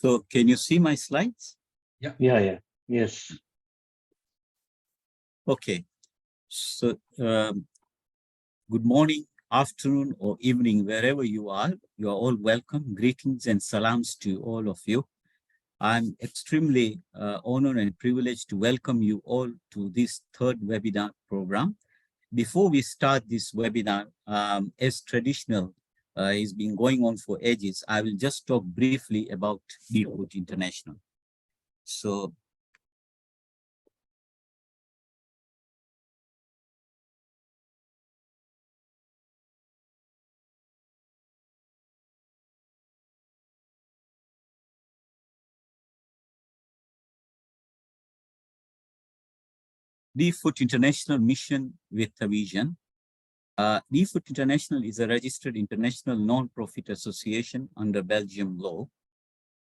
So can you see my slides? Yeah. Yes. Okay. So good morning, afternoon, or evening, wherever you are all welcome. Greetings and salams to all of you. I'm extremely honored and privileged to welcome you all to this third webinar program. Before we start this webinar, as traditional, it's been going on for ages, I will just talk briefly about DFood International. So DFood International mission with a vision. DFood International is a registered international non-profit association under Belgium law.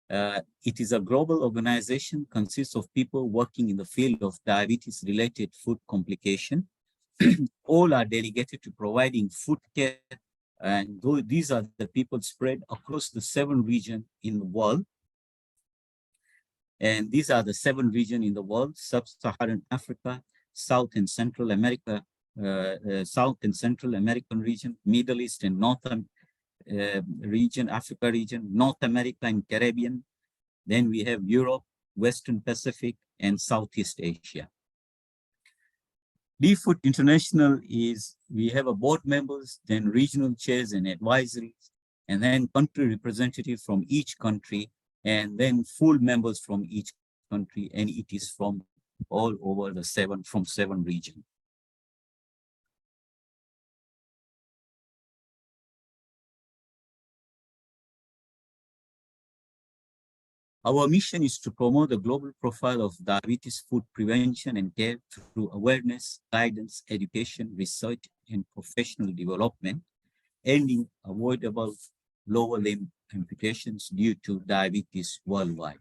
It is a global organization, consists of people working in the field of diabetes-related food complication. All are delegated to providing food care, and these are the people spread across the 7 regions in the world. And these are the 7 regions in the world: Sub-Saharan Africa, South and Central America, South and Central American region, Middle East and North region, Africa region, North America and Caribbean. Then we have Europe, Western Pacific, and Southeast Asia. DFood International is, we have a board members, then regional chairs and advisories, and then country representative from each country, and then full members from each country, and it is from all over the 7 regions. Our mission is to promote the global profile of diabetes food prevention and care through awareness, guidance, education, research, and professional development, ending avoidable lower limb amputations due to diabetes worldwide.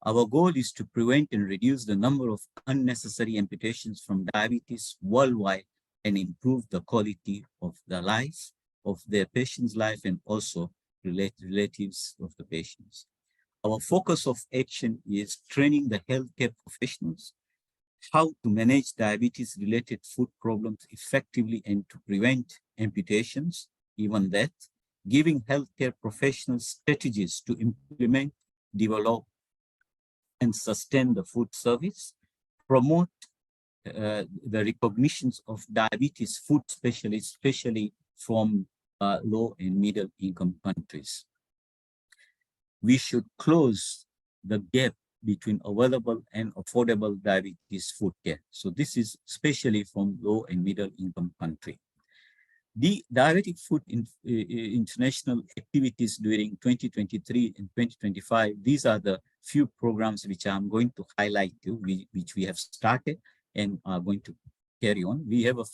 Our goal is to prevent and reduce the number of unnecessary amputations from diabetes worldwide and improve the quality of the life of their patient's life and also relatives of the patients. Our focus of action is training the healthcare professionals how to manage diabetes-related food problems effectively and to prevent amputations, even that, giving healthcare professionals strategies to implement, develop, and sustain the food service, promote the recognitions of diabetes food specialists, especially from low and middle income countries. We should close the gap between available and affordable diabetes food care. So this is especially from low and middle income country. The Diabetic Food International activities during 2023 and 2025, these are the few programs which I'm going to highlight to, which we have started and are going to carry on. We have a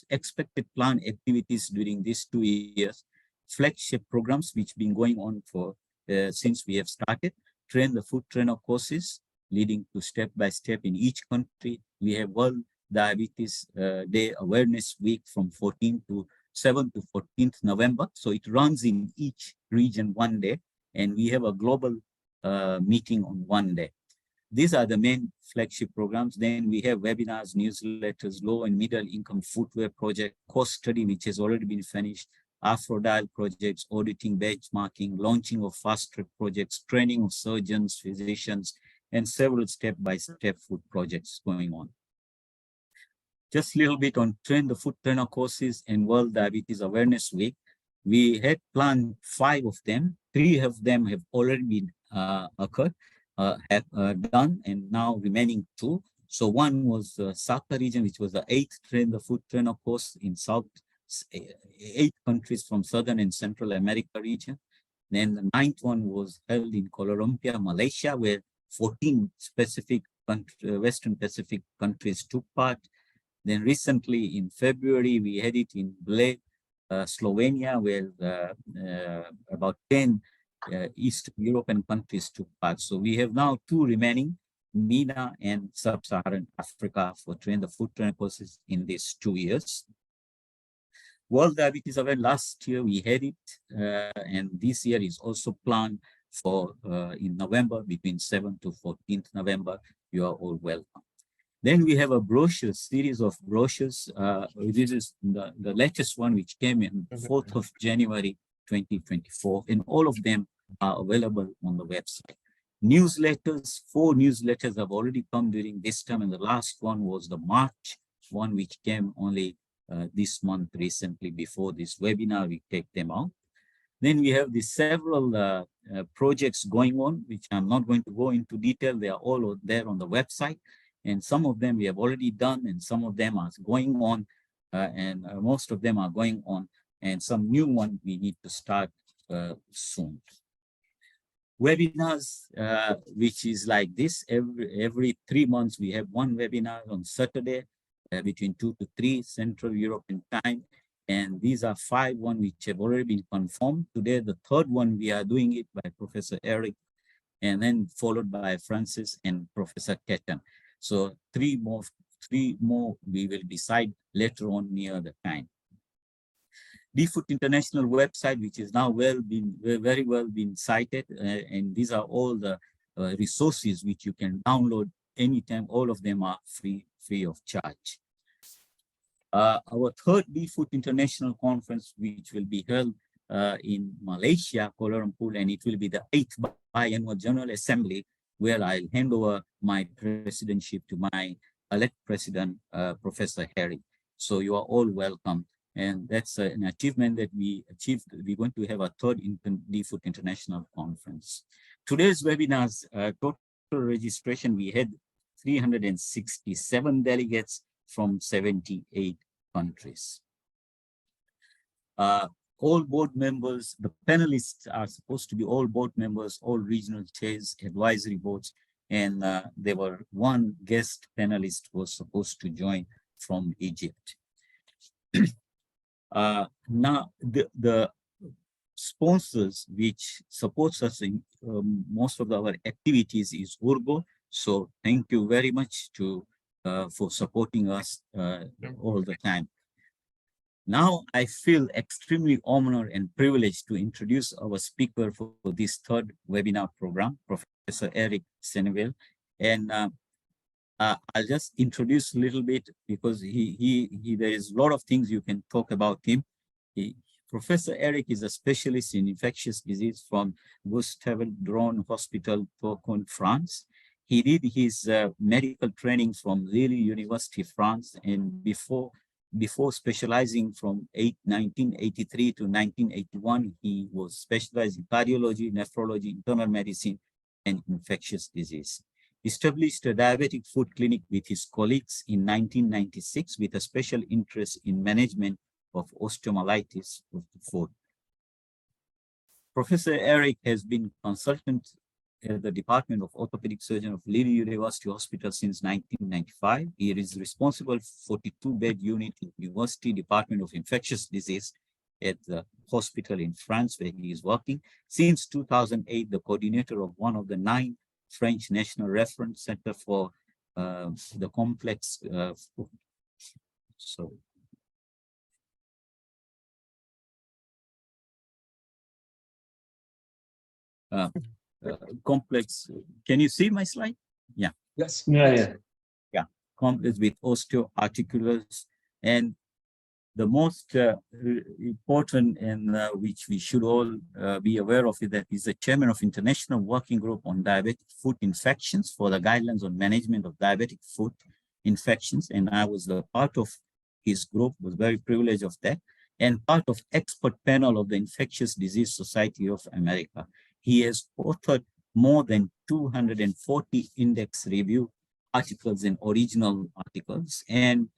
expected plan activities during these 2 years, flagship programs which been going on for since we have started. Train the food trainer courses leading to step-by-step in each country. We have World Diabetes Day Awareness Week from 7th to 14th November. So it runs in each region 1 day, and we have a global meeting on 1 day. These are the main flagship programs. Then we have webinars, newsletters, low and middle income footwear project, course study, which has already been finished, Afro-dial projects, auditing, benchmarking, launching of fast-track projects, training of surgeons, physicians, and several step-by-step food projects going on. Just a little bit on train the food trainer courses and World Diabetes Awareness Week. We had planned 5 of them. 3 of them have already been done, and now remaining 2. So one was SACA region, which was the 8th train the food trainer course in 8 countries from Southern and Central America region. Then the 9th one was held in Kuala Lumpur, Malaysia, where 14 specific Western Pacific countries took part. Then recently in February, we had it in Bled, Slovenia, where about 10 Eastern European countries took part. So we have now 2 remaining, MENA and Sub-Saharan Africa, for train the food trainer courses in these 2 years. World Diabetes Awareness, last year we had it, and this year is also planned for in November, between 7th to 14th November. You are all welcome. Then we have a brochure, series of brochures. This is the latest one, which came in 4th of January 2024, and all of them are available on the website. Newsletters, 4 newsletters have already come during this time, and the last one was the March one, which came only this month recently. Before this webinar, we take them out. Then we have the several projects going on, which I'm not going to go into detail. They are all there on the website. And some of them we have already done, and some of them are going on, and most of them are going on, and some new one we need to start soon. Webinars, which is like this, every 3 months we have one webinar on Saturday between 2 to 3 Central European time. And these are 5 which have already been confirmed. Today, the 3rd one, we are doing it by Professor Eric, and then followed by Francis and Professor Ketan. So 3 more we will decide later on near the time. DFood International website, which is now very well been cited, and these are all the resources which you can download anytime. All of them are free of charge. Our 3rd DFood International Conference, which will be held in Malaysia, Kuala Lumpur, and it will be the 8th biannual General Assembly, where I'll hand over my presidentship to my elect president, Professor Harry. So you are all welcome. And that's an achievement that we achieved. We're going to have a 3rd DFood International Conference. Today's webinars, total registration, we had 367 delegates from 78 countries. All board members, the panelists are supposed to be all board members, all regional chairs, advisory boards, and there were 1 guest panelist who was supposed to join from Egypt. Now, the sponsors which supports us in most of our activities is Urgo. So thank you very much for supporting us all the time. Now I feel extremely honored and privileged to introduce our speaker for this 3rd webinar program, Professor Eric Senneville. And I'll just introduce a little bit, because there is a lot of things you can talk about him. Professor Eric is a specialist in infectious disease from Gustave Dron Hospital, Tourcoing, France. He did his medical training from Lille University, France, and before specializing from 1983 to 1981, he was specialized in cardiology, nephrology, internal medicine, and infectious disease. Established a diabetic food clinic with his colleagues in 1996 with a special interest in management of osteomyelitis of the foot. Professor Eric has been consultant at the Department of Orthopedic Surgeon of Lille University Hospital since 1995. He is responsible for 42-bed unit in University Department of Infectious Disease at the hospital in France, where he is working. Since 2008, the coordinator of one of the 9 French National Reference Center for the complex complex. Can you see my slide? Yeah. Yes. Yeah. Complex with osteoarticulars, and the most important and which we should all be aware of is that he's the chairman of International Working Group on Diabetic Foot Infections for the guidelines on management of diabetic foot infections, and I was the part of his group, was very privileged of that, and part of expert panel of the Infectious Disease Society of America. He has authored more than 240 index review articles and original articles, and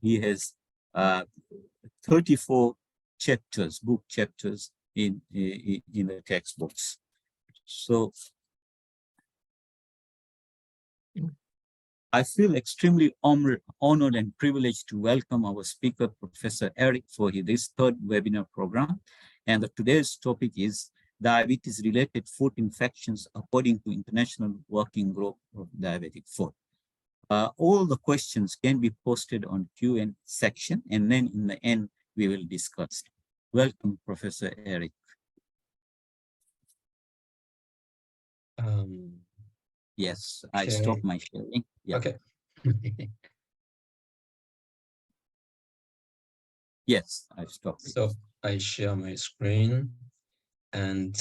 he has 34 chapters, book chapters in the textbooks. So I feel extremely honored and privileged to welcome our speaker, Professor Eric, for this 3rd webinar program. And today's topic is diabetes-related foot infections according to International Working Group of Diabetic Foot. All the questions can be posted on Q&A section, and then in the end, we will discuss. Welcome, Professor Eric. Yes, I Okay. stopped my sharing. Yeah. Okay. Yes, I stopped it. So I share my screen, and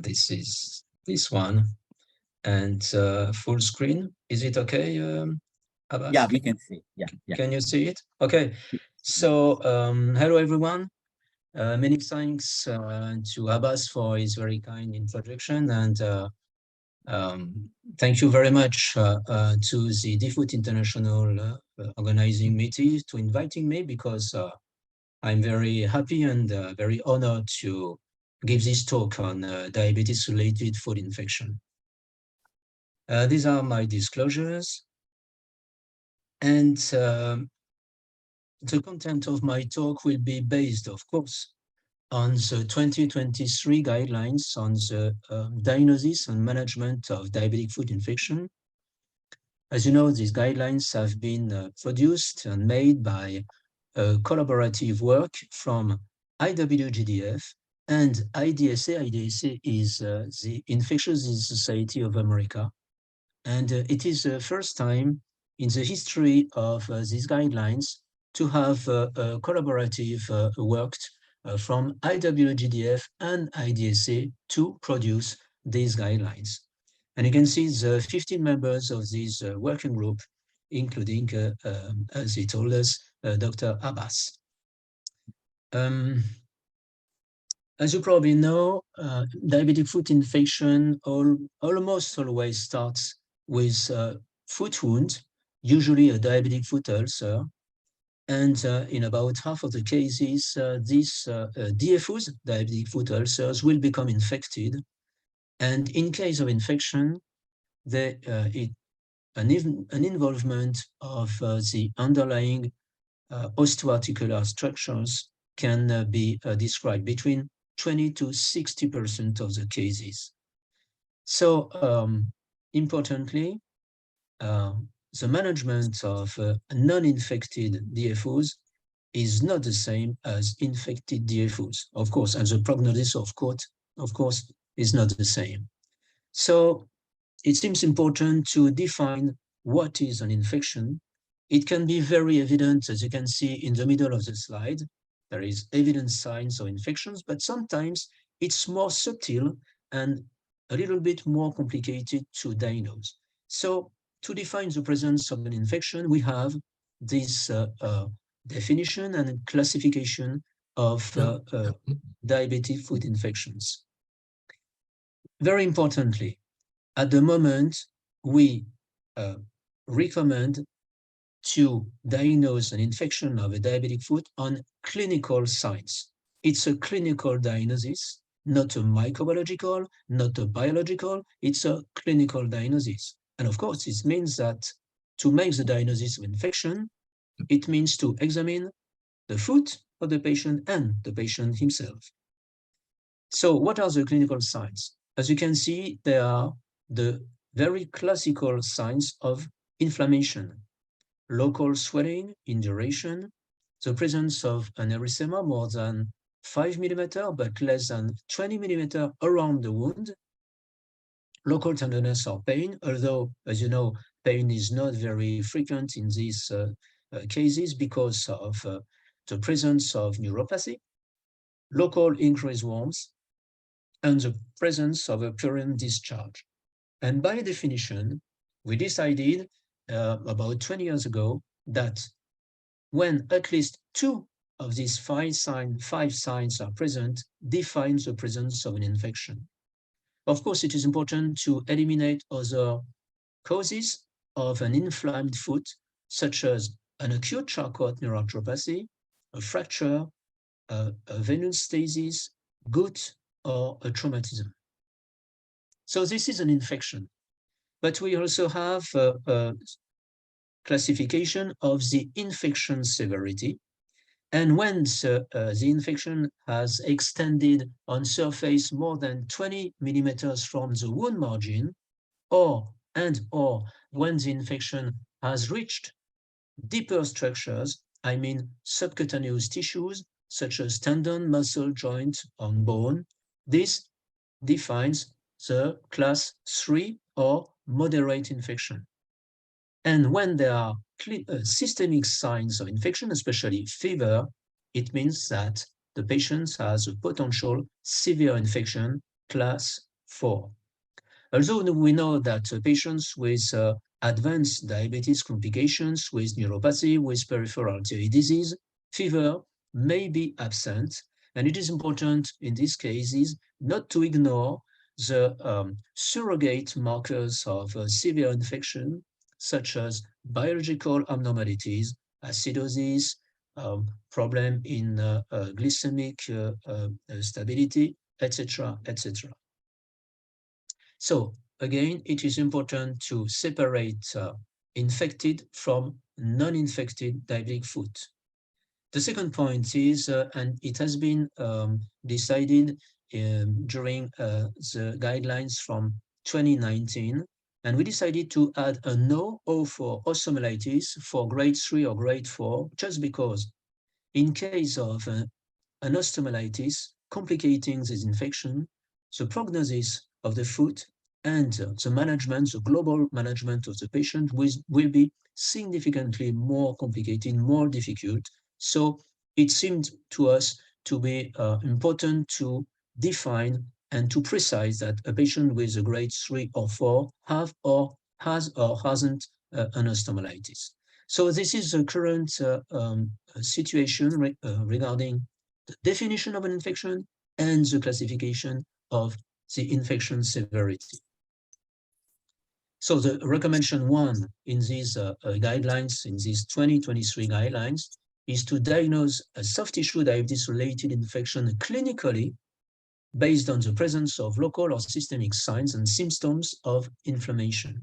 this is this one, and full screen. Is it okay, Abbas? Yeah, we can see. Yeah, yeah. Can you see it? Okay. So hello everyone. Many thanks to Abbas for his very kind introduction, and thank you very much to the DFOOT International organizing committee to inviting me, because I'm very happy and very honored to give this talk on diabetes-related food infection. These are my disclosures, and the content of my talk will be based, of course, on the 2023 guidelines on the diagnosis and management of diabetic foot infection. As you know, these guidelines have been produced and made by collaborative work from IWGDF and IDSA. IDSA is the Infectious Disease Society of America. And it is the first time in the history of these guidelines to have collaborative worked from IWGDF and IDSA to produce these guidelines. And you can see the 15 members of this working group, including, as he told us, Dr. Abbas. As you probably know, diabetic foot infection almost always starts with foot wound, usually a diabetic foot ulcer. And in about half of the cases, these DFUs, diabetic foot ulcers, will become infected. And in case of infection, an involvement of the underlying osteoarticular structures can be described between 20 to 60% of the cases. So importantly, the management of non-infected DFOs is not the same as infected DFOs, of course, and the prognosis of course, is not the same. So it seems important to define what is an infection. It can be very evident, as you can see in the middle of the slide. There is evident signs of infections, but sometimes it's more subtle and a little bit more complicated to diagnose. So to define the presence of an infection, we have this definition and classification of diabetic foot infections. Very importantly, at the moment, we recommend to diagnose an infection of a diabetic foot on clinical signs. It's a clinical diagnosis, not a microbiological, not a biological, it's a clinical diagnosis. And of course, it means that to make the diagnosis of infection, it means to examine the foot of the patient and the patient himself. So what are the clinical signs? As you can see, there are the very classical signs of inflammation: local swelling, induration, the presence of an erythema more than 5 millimeter, but less than 20 millimeter around the wound, local tenderness or pain, although, as you know, pain is not very frequent in these cases because of the presence of neuropathy, local increased warmth, and the presence of a purine discharge. And by definition, we decided about 20 years ago that when at least two of these five signs are present, defines the presence of an infection. Of course, it is important to eliminate other causes of an inflamed foot, such as an acute Charcot neuropathy, a fracture, a venous stasis, gout, or a traumatism. So this is an infection. But we also have a classification of the infection severity. And when the infection has extended on surface more than 20 millimeters from the wound margin, or when the infection has reached deeper structures, I mean subcutaneous tissues, such as tendon, muscle, joint, or bone, this defines the class 3 or moderate infection. And when there are systemic signs of infection, especially fever, it means that the patient has a potential severe infection, class 4. Although we know that patients with advanced diabetes complications, with neuropathy, with peripheral artery disease, fever may be absent. And it is important in these cases not to ignore the surrogate markers of severe infection, such as biological abnormalities, acidosis, problem in glycemic stability, etc., etc. So again, it is important to separate infected from non-infected diabetic foot. The second point is, and it has been decided during the guidelines from 2019, and we decided to add a no for osteomyelitis for grade 3 or grade 4, just because in case of an osteomyelitis complicating this infection, the prognosis of the foot and the management, the global management of the patient will be significantly more complicated, more difficult. So it seemed to us to be important to define and to precise that a patient with a grade 3 or 4 has or hasn't an osteomyelitis. So this is the current situation regarding the definition of an infection and the classification of the infection severity. So the recommendation 1 in these guidelines, in these 2023 guidelines, is to diagnose a soft tissue diabetes-related infection clinically based on the presence of local or systemic signs and symptoms of inflammation.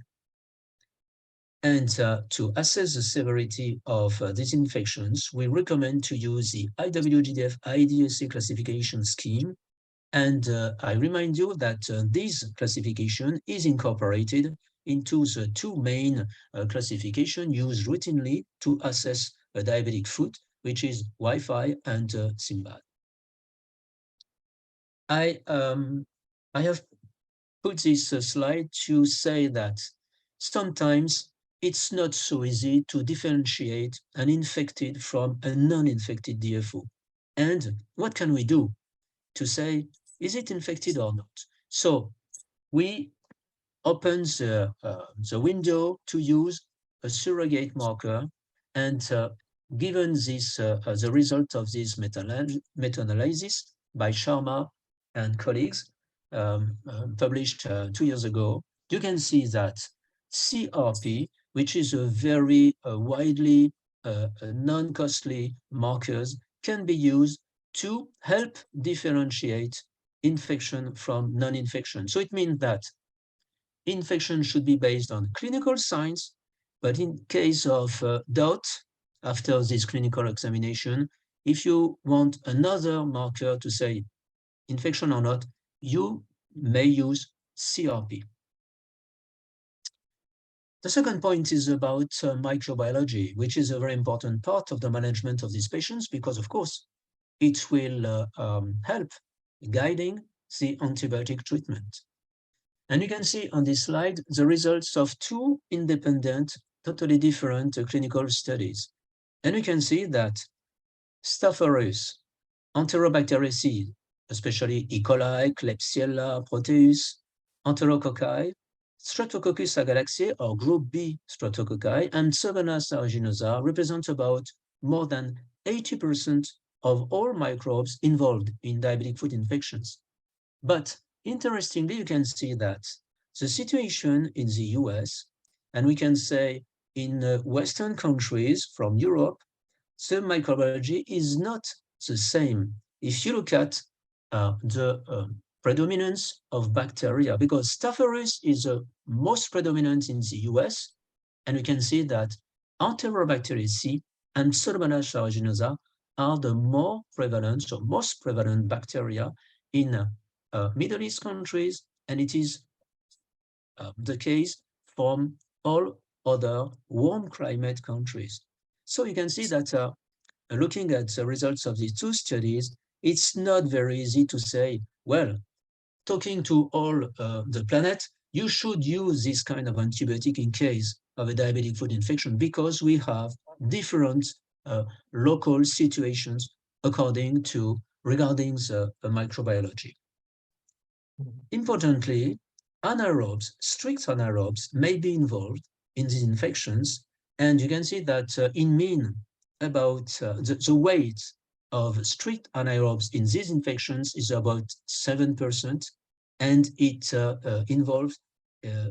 And to assess the severity of these infections, we recommend to use the IWGDF IDSA classification scheme. And I remind you that this classification is incorporated into the 2 main classifications used routinely to assess a diabetic foot, which is Wi-Fi and SIMBAD. I have put this slide to say that sometimes it's not so easy to differentiate an infected from a non-infected DFO. And what can we do to say, is it infected or not? So we open the window to use a surrogate marker, and given this the result of this meta-analysis by Sharma and colleagues published 2 years ago, you can see that CRP, which is a very widely non-costly markers, can be used to help differentiate infection from non-infection. So it means that infection should be based on clinical signs, but in case of doubt after this clinical examination, if you want another marker to say infection or not, you may use CRP. The second point is about microbiology, which is a very important part of the management of these patients, because of course, it will help guiding the antibiotic treatment. And you can see on this slide the results of 2 independent, totally different clinical studies. And we can see that Staph aureus, Enterobacteriaceae, especially E. coli, Klebsiella, Proteus, Enterococci, Streptococcus agalactiae, or group B Streptococci, and Pseudomonas aeruginosa represent about more than 80% of all microbes involved in diabetic foot infections. But interestingly, you can see that the situation in the US, and we can say in Western countries from Europe, the microbiology is not the same. If you look at the predominance of bacteria, because Staph aureus is the most predominant in the US, and we can see that Enterobacteriaceae and Pseudomonas aeruginosa are the more prevalent or most prevalent bacteria in Middle East countries, and it is the case from all other warm climate countries. So you can see that looking at the results of these 2 studies, it's not very easy to say, well, talking to all the planet, you should use this kind of antibiotic in case of a diabetic foot infection, because we have different local situations regarding the microbiology. Importantly, anaerobes, strict anaerobes, may be involved in these infections, and you can see that in mean, about the weight of strict anaerobes in these infections is about 7%, and it involves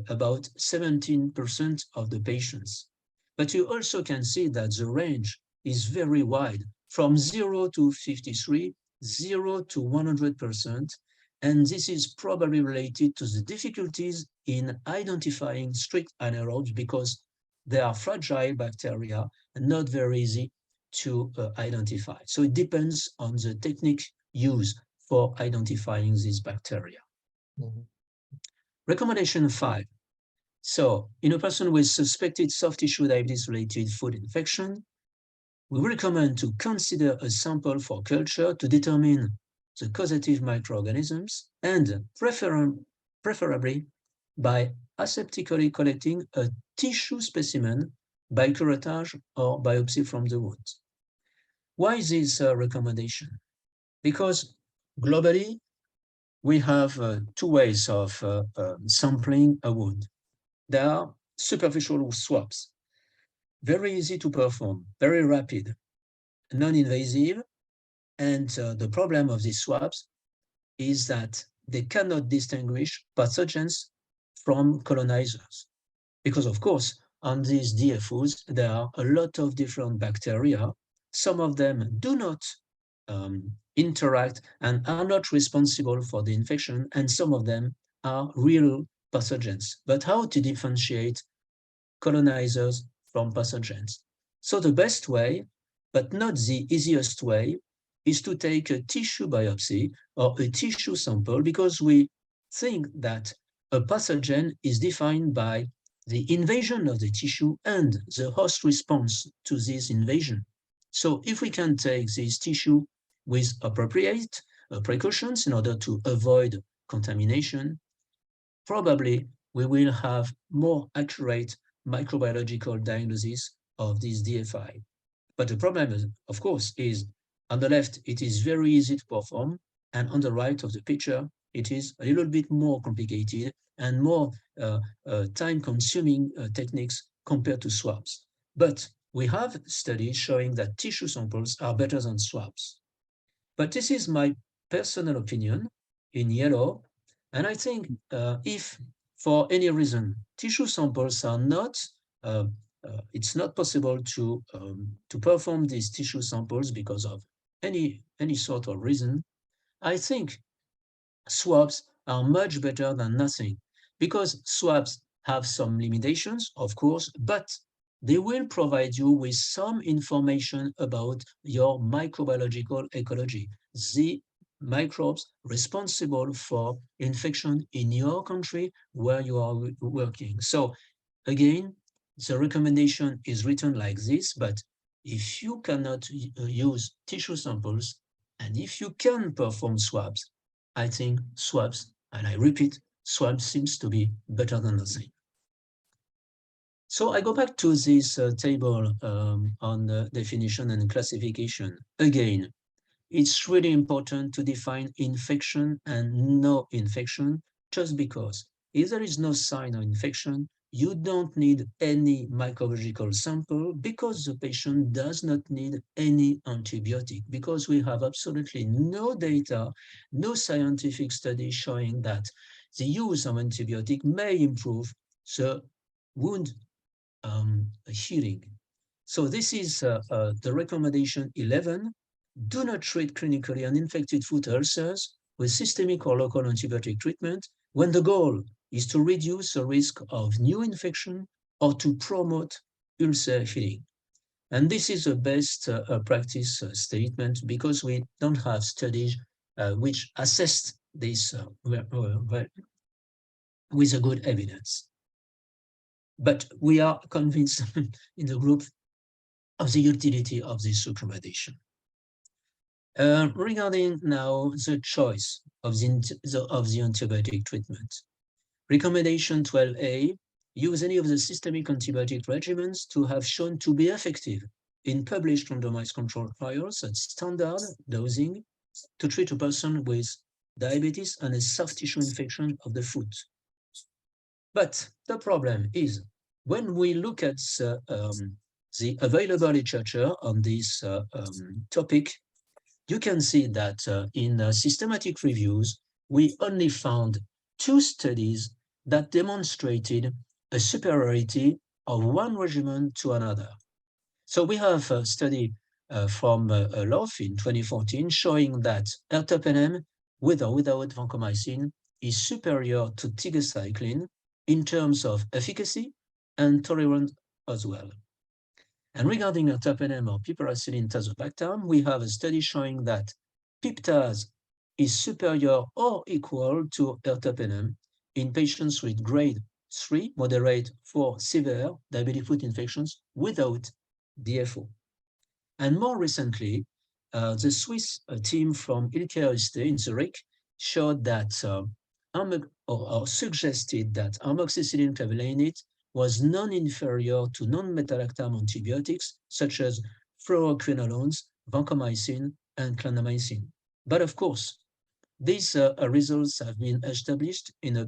about 17% of the patients. But you also can see that the range is very wide, from 0 to 53, 0 to 100%, and this is probably related to the difficulties in identifying strict anaerobes, because they are fragile bacteria and not very easy to identify. So it depends on the technique used for identifying these bacteria. Recommendation 5. So in a person with suspected soft tissue diabetes-related foot infection, we recommend to consider a sample for culture to determine the causative microorganisms, and preferably by aseptically collecting a tissue specimen by curettage or biopsy from the wound. Why this recommendation? Because globally, we have 2 ways of sampling a wound. There are superficial swabs, very easy to perform, very rapid, non-invasive, and the problem of these swabs is that they cannot distinguish pathogens from colonizers. Because of course, on these DFOs, there are a lot of different bacteria. Some of them do not interact and are not responsible for the infection, and some of them are real pathogens. But how to differentiate colonizers from pathogens? So the best way, but not the easiest way, is to take a tissue biopsy or a tissue sample, because we think that a pathogen is defined by the invasion of the tissue and the host response to this invasion. So if we can take this tissue with appropriate precautions in order to avoid contamination, probably we will have more accurate microbiological diagnosis of this DFI. But the problem, of course, is on the left, it is very easy to perform, and on the right of the picture, it is a little bit more complicated and more time-consuming techniques compared to swabs. But we have studies showing that tissue samples are better than swabs. But this is my personal opinion in yellow, and I think if for any reason tissue samples are not it's not possible to perform these tissue samples because of any sort of reason, I think swabs are much better than nothing, because swabs have some limitations, of course, but they will provide you with some information about your microbiological ecology, the microbes responsible for infection in your country where you are working. So again, the recommendation is written like this, but if you cannot use tissue samples, and if you can perform swabs, I think swabs, and I repeat, swabs seems to be better than nothing. So I go back to this table on the definition and classification. Again, it's really important to define infection and no infection, just because if there is no sign of infection, you don't need any microbiological sample, because the patient does not need any antibiotic, because we have absolutely no data, no scientific study showing that the use of antibiotic may improve the wound healing. So this is the recommendation 11. Do not treat clinically uninfected foot ulcers with systemic or local antibiotic treatment when the goal is to reduce the risk of new infection or to promote ulcer healing. And this is the best practice statement, because we don't have studies which assess this with a good evidence. But we are convinced in the group of the utility of this recommendation. Regarding now the choice of the antibiotic treatment, Recommendation 12A, use any of the systemic antibiotic regimens to have shown to be effective in published randomized controlled trials at standard dosing to treat a person with diabetes and a soft tissue infection of the foot. But the problem is, when we look at the available literature on this topic, you can see that in systematic reviews, we only found 2 studies that demonstrated a superiority of one regimen to another. So we have a study from Love in 2014 showing that ertapenem with or without vancomycin is superior to tigecycline in terms of efficacy and tolerance as well. And regarding ertapenem or piperacillin tazobactam, we have a study showing that piptaz is superior or equal to ertapenem in patients with grade 3, moderate, 4, severe diabetic foot infections without DFO. And more recently, the Swiss team from Ilke in Zurich showed that or suggested that amoxicillin clavulanate was non-inferior to non-metalactam antibiotics such as fluoroquinolones, vancomycin, and clindamycin. But of course, these results have been established in a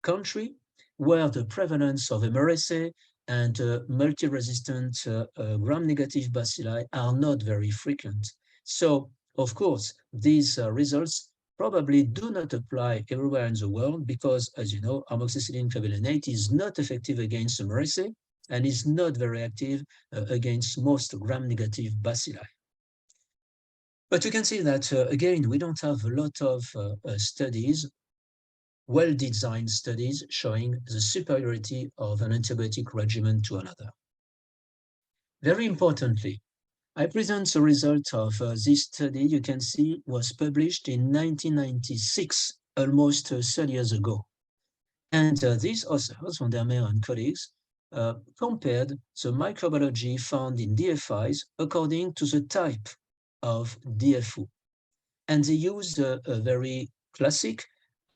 country where the prevalence of MRSA and multi-resistant gram-negative bacilli are not very frequent. So, of course, these results probably do not apply everywhere in the world because, as you know, amoxicillin clavulanate is not effective against MRSA and is not very active against most gram-negative bacilli. But you can see that, again, we don't have a lot of studies, well-designed studies showing the superiority of an antibiotic regimen to another. Very importantly, I present the result of this study. You can see was published in 1996, almost 30 years ago. And these authors, Van der Meer and colleagues, compared the microbiology found in DFIs according to the type of DFO. And they used a very classic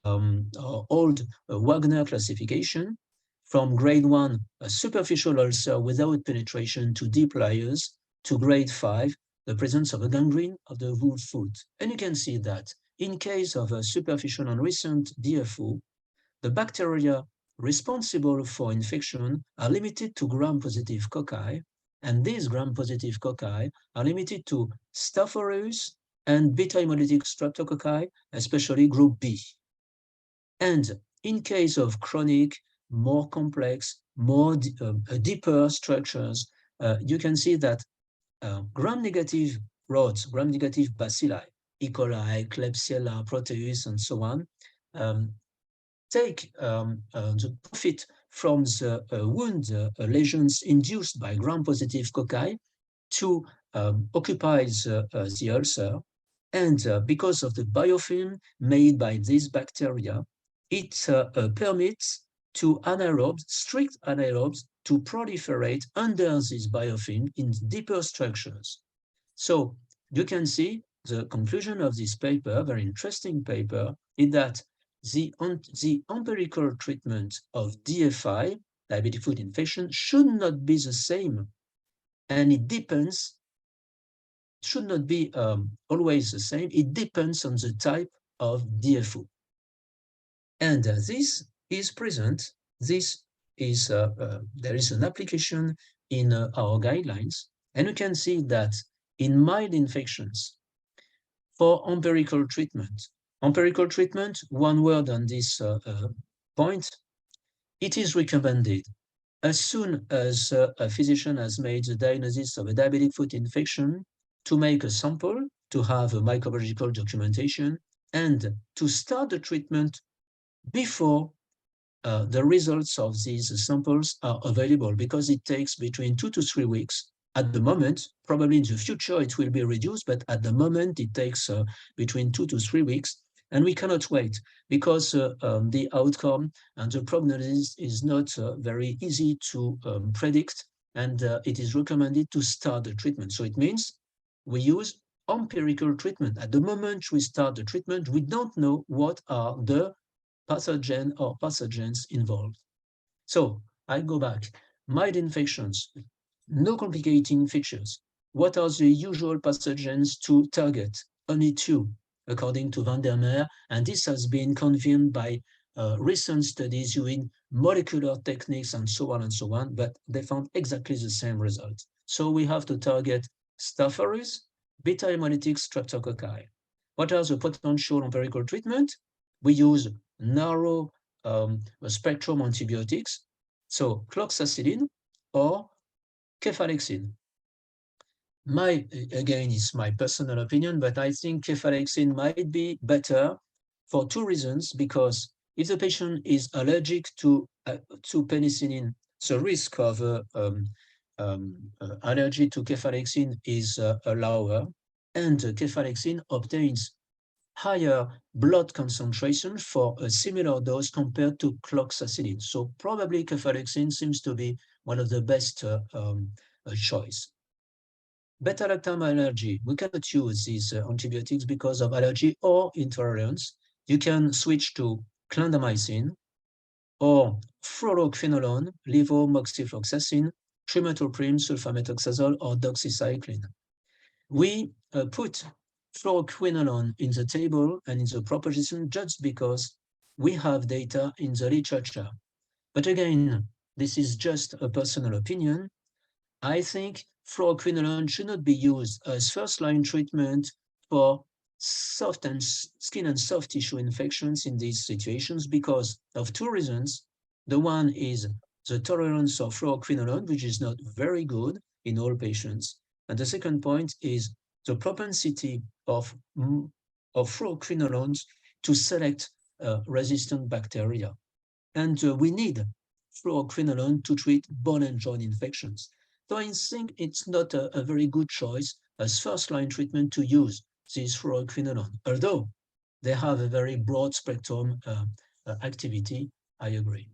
old Wagner classification from grade 1, a superficial ulcer without penetration to deep layers, to grade 5, the presence of a gangrene of the whole foot. And you can see that in case of a superficial and recent DFO, the bacteria responsible for infection are limited to gram-positive cocci, and these gram-positive cocci are limited to Staph aureus and beta-hemolytic streptococci, especially group B. And in case of chronic, more complex, more deeper structures, you can see that gram-negative rods, gram-negative bacilli, E. coli, Klebsiella, Proteus, and so on, take the profit from the wound lesions induced by gram-positive cocci to occupy the ulcer. And because of the biofilm made by these bacteria, it permits to anaerobes, strict anaerobes, to proliferate under this biofilm in deeper structures. So you can see the conclusion of this paper, very interesting paper, is that the empirical treatment of DFI, diabetic foot infection, should not be the same. And it depends, should not be always the same. It depends on the type of DFO. And this is present. This is, there is an application in our guidelines. And you can see that in mild infections, for empirical treatment, one word on this point, it is recommended as soon as a physician has made the diagnosis of a diabetic foot infection to make a sample, to have a microbiological documentation, and to start the treatment before the results of these samples are available, because it takes between 2 to 3 weeks. At the moment, probably in the future it will be reduced, but at the moment it takes between 2 to 3 weeks, and we cannot wait because the outcome and the prognosis is not very easy to predict, and it is recommended to start the treatment. So it means we use empirical treatment. At the moment we start the treatment, we don't know what are the pathogen or pathogens involved. So I go back. Mild infections, no complicating features. What are the usual pathogens to target? Only two, according to Van der Meer, and this has been confirmed by recent studies using molecular techniques and so on, but they found exactly the same result. So we have to target Staph aureus, beta hemolytic streptococci. What are the potential empirical treatment? We use narrow spectrum antibiotics, so cloxacillin or cefalexin. Again, it's my personal opinion, but I think cefalexin might be better for two reasons. Because if the patient is allergic to penicillin, the risk of allergy to cefalexin is lower, and cefalexin obtains higher blood concentration for a similar dose compared to cloxacillin. So probably cefalexin seems to be one of the best choice. Beta-lactam allergy, we cannot use these antibiotics because of allergy or intolerance. You can switch to clindamycin or fluoroquinolone, levomoxifloxacin, trimethoprim, sulfamethoxazole, or doxycycline. We put fluoroquinolone in the table and in the proposition just because we have data in the literature. But again, this is just a personal opinion. I think fluoroquinolone should not be used as first-line treatment for skin and soft tissue infections in these situations because of two reasons. The one is the tolerance of fluoroquinolone, which is not very good in all patients. And the second point is the propensity of fluoroquinolones to select resistant bacteria. And we need fluoroquinolone to treat bone and joint infections. So I think it's not a very good choice as first-line treatment to use this fluoroquinolone, although they have a very broad spectrum activity, I agree.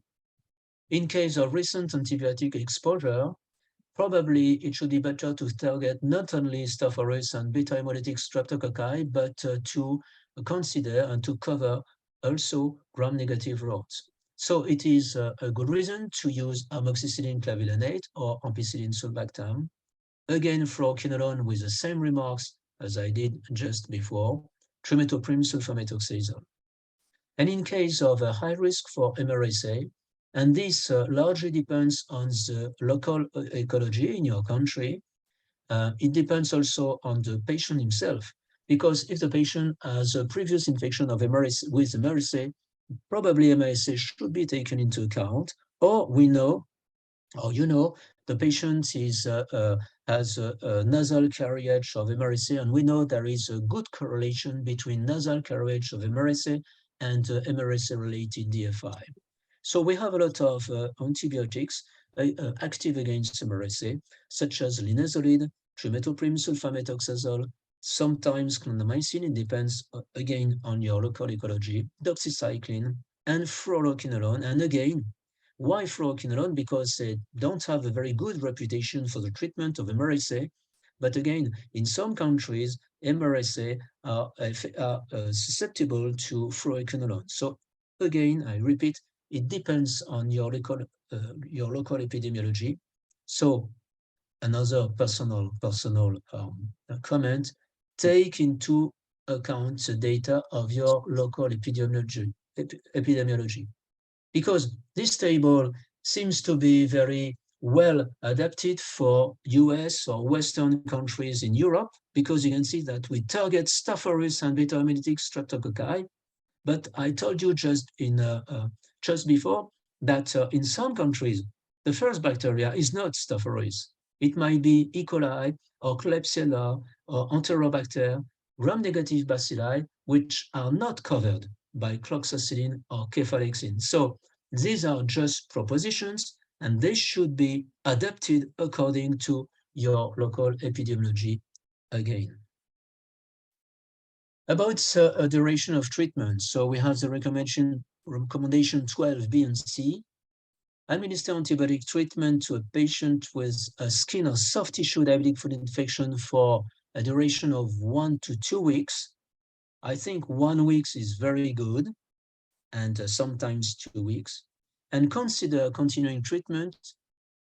In case of recent antibiotic exposure, probably it should be better to target not only Staph aureus and beta hemolytic streptococci, but to consider and to cover also gram-negative rods. So it is a good reason to use amoxicillin clavulanate or ampicillin sulbactam. Again, fluoroquinolone with the same remarks as I did just before, trimethoprim sulfamethoxazole. And in case of a high risk for MRSA, and this largely depends on the local ecology in your country, it depends also on the patient himself, because if the patient has a previous infection of MRSA with MRSA, probably MRSA should be taken into account, or we know, or you know, the patient has a nasal carriage of MRSA, and we know there is a good correlation between nasal carriage of MRSA and MRSA-related DFI. So we have a lot of antibiotics active against MRSA, such as linezolid, trimethoprim sulfamethoxazole, sometimes clindamycin. It depends again on your local ecology, doxycycline, and fluoroquinolone. And again, why fluoroquinolone? Because they don't have a very good reputation for the treatment of MRSA. But again, in some countries, MRSA are susceptible to fluoroquinolone. So again, I repeat, it depends on your local epidemiology. So another personal comment, take into account the data of your local epidemiology. Because this table seems to be very well adapted for US or Western countries in Europe, because you can see that we target Staph aureus and beta hemolytic streptococci. But I told you just before that in some countries, the first bacteria is not Staph aureus. It might be E. coli or Klebsiella or Enterobacter, gram-negative bacilli, which are not covered by cloxacillin or cefalexin. So these are just propositions, and they should be adapted according to your local epidemiology again. About duration of treatment, so we have the recommendation 12 B and C. Administer antibiotic treatment to a patient with a skin or soft tissue diabetic foot infection for a duration of 1 to 2 weeks. I think 1 week is very good. and sometimes 2 weeks, and consider continuing treatment,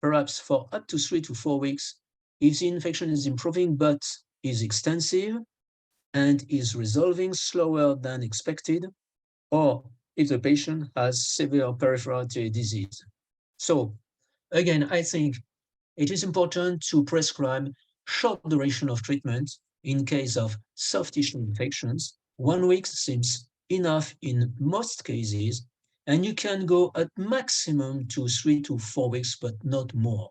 perhaps for up to 3 to 4 weeks, if the infection is improving but is extensive and is resolving slower than expected, or if the patient has severe peripheral artery disease. So again, I think it is important to prescribe short duration of treatment in case of soft tissue infections. 1 week seems enough in most cases, and you can go at maximum to 3 to 4 weeks, but not more.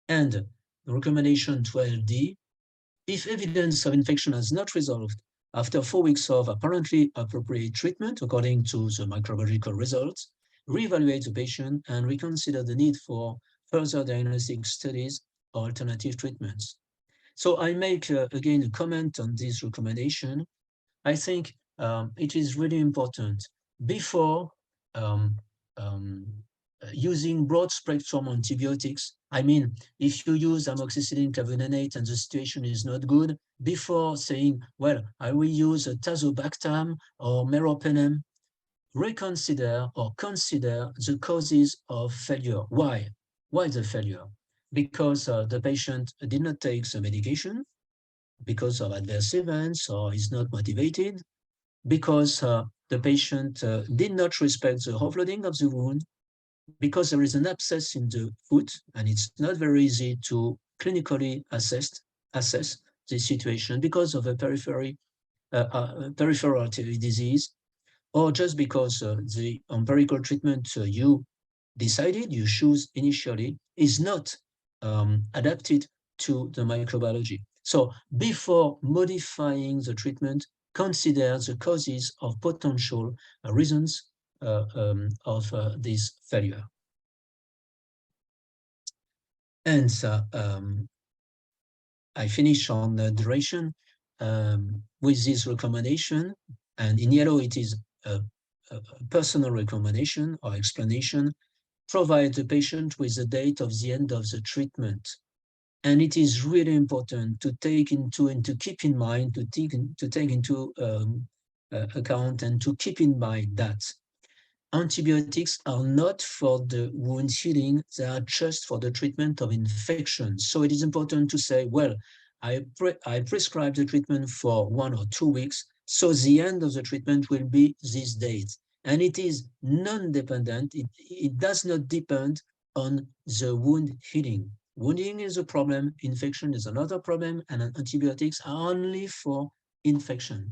And the recommendation 12D, if evidence of infection has not resolved after 4 weeks of apparently appropriate treatment according to the microbiological results, reevaluate the patient and reconsider the need for further diagnostic studies or alternative treatments. So I make, again, a comment on this recommendation. I think it is really important before using broad-spectrum antibiotics. I mean, if you use amoxicillin clavulanate and the situation is not good, before saying, well, I will use tazobactam or meropenem, reconsider or consider the causes of failure. Why? Why the failure? Because the patient did not take the medication, because of adverse events, or is not motivated, because the patient did not respect the offloading of the wound, because there is an abscess in the foot, and it's not very easy to clinically assess the situation, because of a peripheral artery disease, or just because the empirical treatment you decided, you choose initially, is not adapted to the microbiology. So before modifying the treatment, consider the causes of potential reasons of this failure. And I finish on the duration with this recommendation, and in yellow it is a personal recommendation or explanation. Provide the patient with the date of the end of the treatment. And it is really important to take into and to keep in mind, to take into account and to keep in mind that antibiotics are not for the wound healing, they are just for the treatment of infection. So it is important to say, well, I prescribe the treatment for 1 or 2 weeks, so the end of the treatment will be this date. And it is non-dependent, it does not depend on the wound healing. Wound healing is a problem, infection is another problem, and antibiotics are only for infection.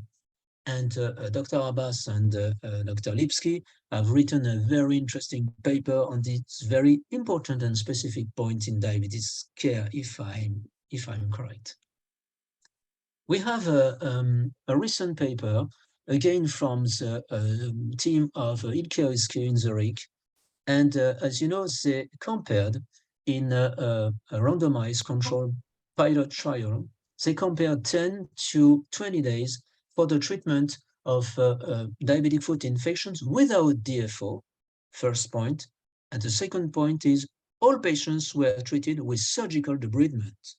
And Dr. Abbas and Dr. Lipsky have written a very interesting paper on this very important and specific point in diabetes care, if I'm correct. We have a recent paper, again from the team of Ilke Oiske in Zurich. And as you know, they compared in a randomized controlled pilot trial, they compared 10 to 20 days for the treatment of diabetic foot infections without DFO, first point. And the second point is all patients were treated with surgical debridement.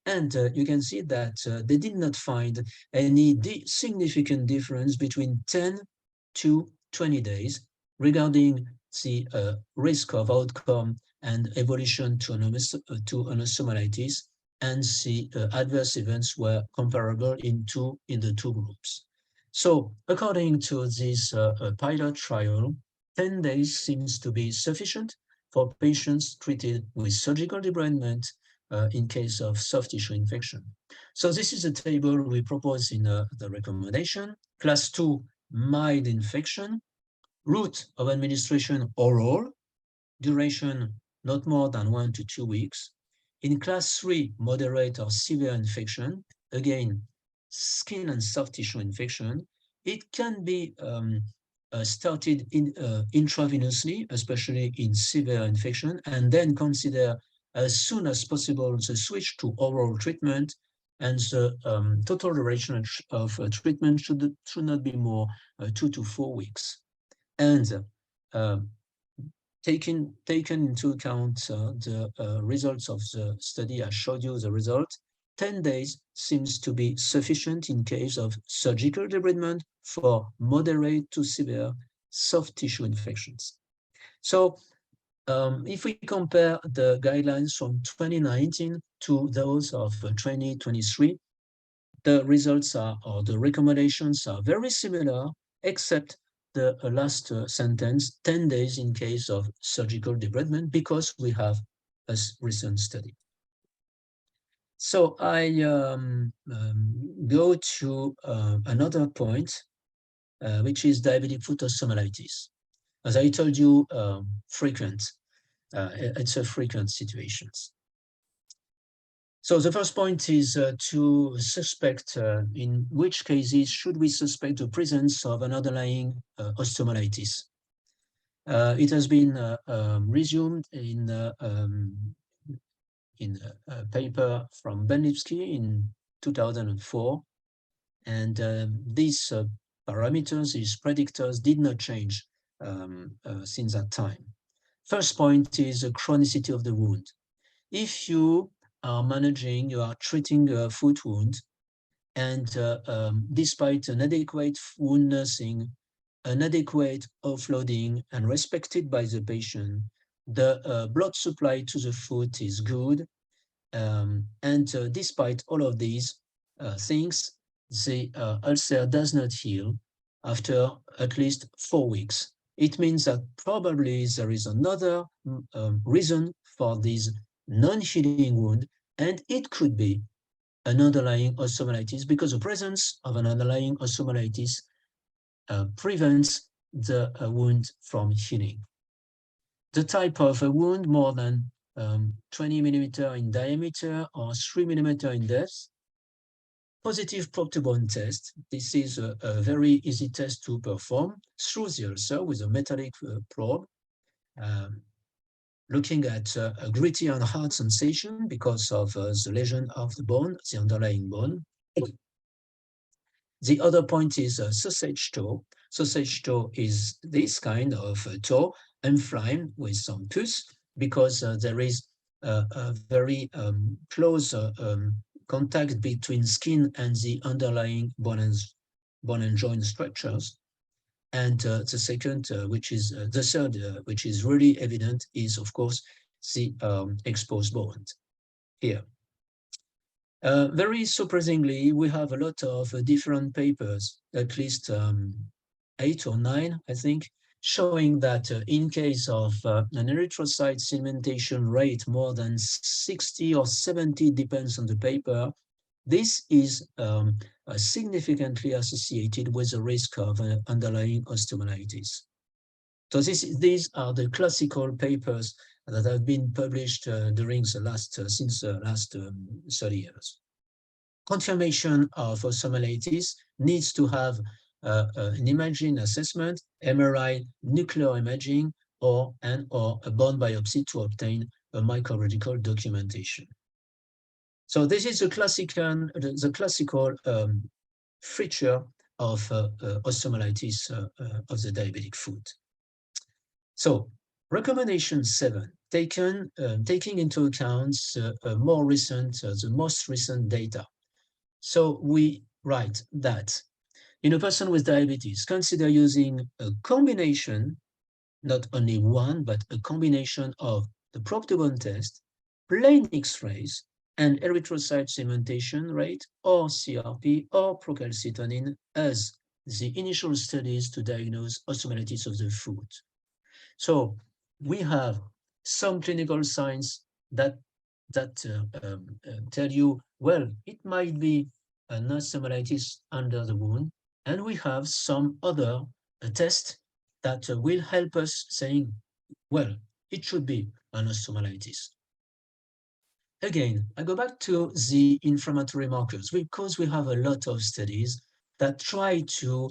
And you can see that they did not find any significant difference between 10 to 20 days regarding the risk of outcome and evolution to osteomyelitis, and the adverse events were comparable in the two groups. So according to this pilot trial, 10 days seems to be sufficient for patients treated with surgical debridement in case of soft tissue infection. So this is a table we propose in the recommendation. Class 2, mild infection, route of administration oral, duration not more than 1 to 2 weeks. In class 3, moderate or severe infection, again, skin and soft tissue infection, it can be started intravenously, especially in severe infection, and then consider as soon as possible the switch to oral treatment, and the total duration of treatment should not be more 2 to 4 weeks. And taken into account the results of the study, I showed you the result, 10 days seems to be sufficient in case of surgical debridement for moderate to severe soft tissue infections. So if we compare the guidelines from 2019 to those of 2023, the results are, or the recommendations are very similar, except the last sentence, 10 days in case of surgical debridement, because we have a recent study. So I go to another point, which is diabetic foot osteomyelitis. As I told you, it's a frequent situation. So the first point is to suspect in which cases should we suspect the presence of an underlying osteomyelitis. It has been resumed in a paper from Ben Lipsky in 2004. And these parameters, these predictors did not change since that time. First point is the chronicity of the wound. If you are managing, you are treating a foot wound, and despite an adequate wound nursing, an adequate offloading, and respected by the patient, the blood supply to the foot is good. And despite all of these things, the ulcer does not heal after at least 4 weeks. It means that probably there is another reason for this non-healing wound, and it could be an underlying osteomyelitis, because the presence of an underlying osteomyelitis prevents the wound from healing. The type of a wound, more than 20 millimeter in diameter or 3 millimeter in depth. Positive probe-to-bone test. This is a very easy test to perform through the ulcer with a metallic probe, looking at a gritty and hard sensation because of the lesion of the bone, the underlying bone. The other point is sausage toe. Sausage toe is this kind of toe, inflamed with some pus, because there is a very close contact between skin and the underlying bone and joint structures. And the second, which is the third, which is really evident, is of course the exposed bone here. Very surprisingly, we have a lot of different papers, at least 8 or 9, I think, showing that in case of an erythrocyte sedimentation rate more than 60 or 70, depends on the paper, this is significantly associated with the risk of underlying osteomyelitis. So these are the classical papers that have been published during the last, since the last 30 years. Confirmation of osteomyelitis needs to have an imaging assessment, MRI, nuclear imaging, or a bone biopsy to obtain a microbiological documentation. So this is the classical feature of osteomyelitis of the diabetic foot. So recommendation 7, taking into account the most recent data. So we write that in a person with diabetes, consider using a combination, not only one, but a combination of the probe-to-bone test, plain X-rays, and erythrocyte sedimentation rate, or CRP, or procalcitonin as the initial studies to diagnose osteomyelitis of the foot. So we have some clinical signs that tell you, well, it might be an osteomyelitis under the wound, and we have some other tests that will help us saying, well, it should be an osteomyelitis. Again, I go back to the inflammatory markers, because we have a lot of studies that try to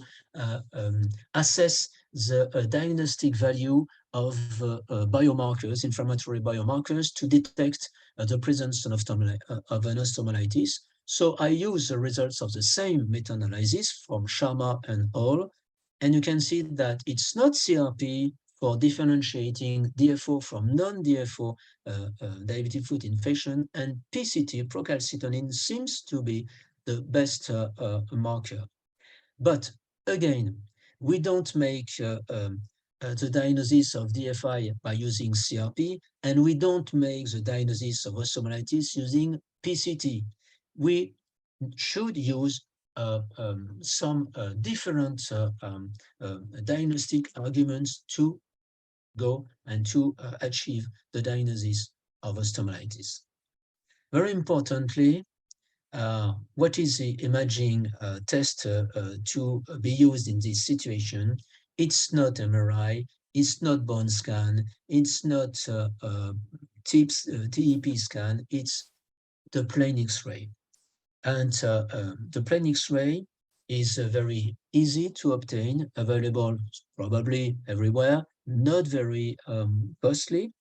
assess the diagnostic value of biomarkers, inflammatory biomarkers, to detect the presence of an osteomyelitis. So I use the results of the same meta-analysis from Sharma and al. And you can see that it's not CRP for differentiating DFO from non-DFO diabetic foot infection, and PCT, procalcitonin, seems to be the best marker. But again, we don't make the diagnosis of DFI by using CRP, and we don't make the diagnosis of osteomyelitis using PCT. We should use some different diagnostic arguments to go and to achieve the diagnosis of osteomyelitis. Very importantly, what is the imaging test to be used in this situation? It's not MRI, it's not bone scan, it's not TEP scan, it's the plain X-ray. And the plain X-ray is very easy to obtain, available probably everywhere, not very costly.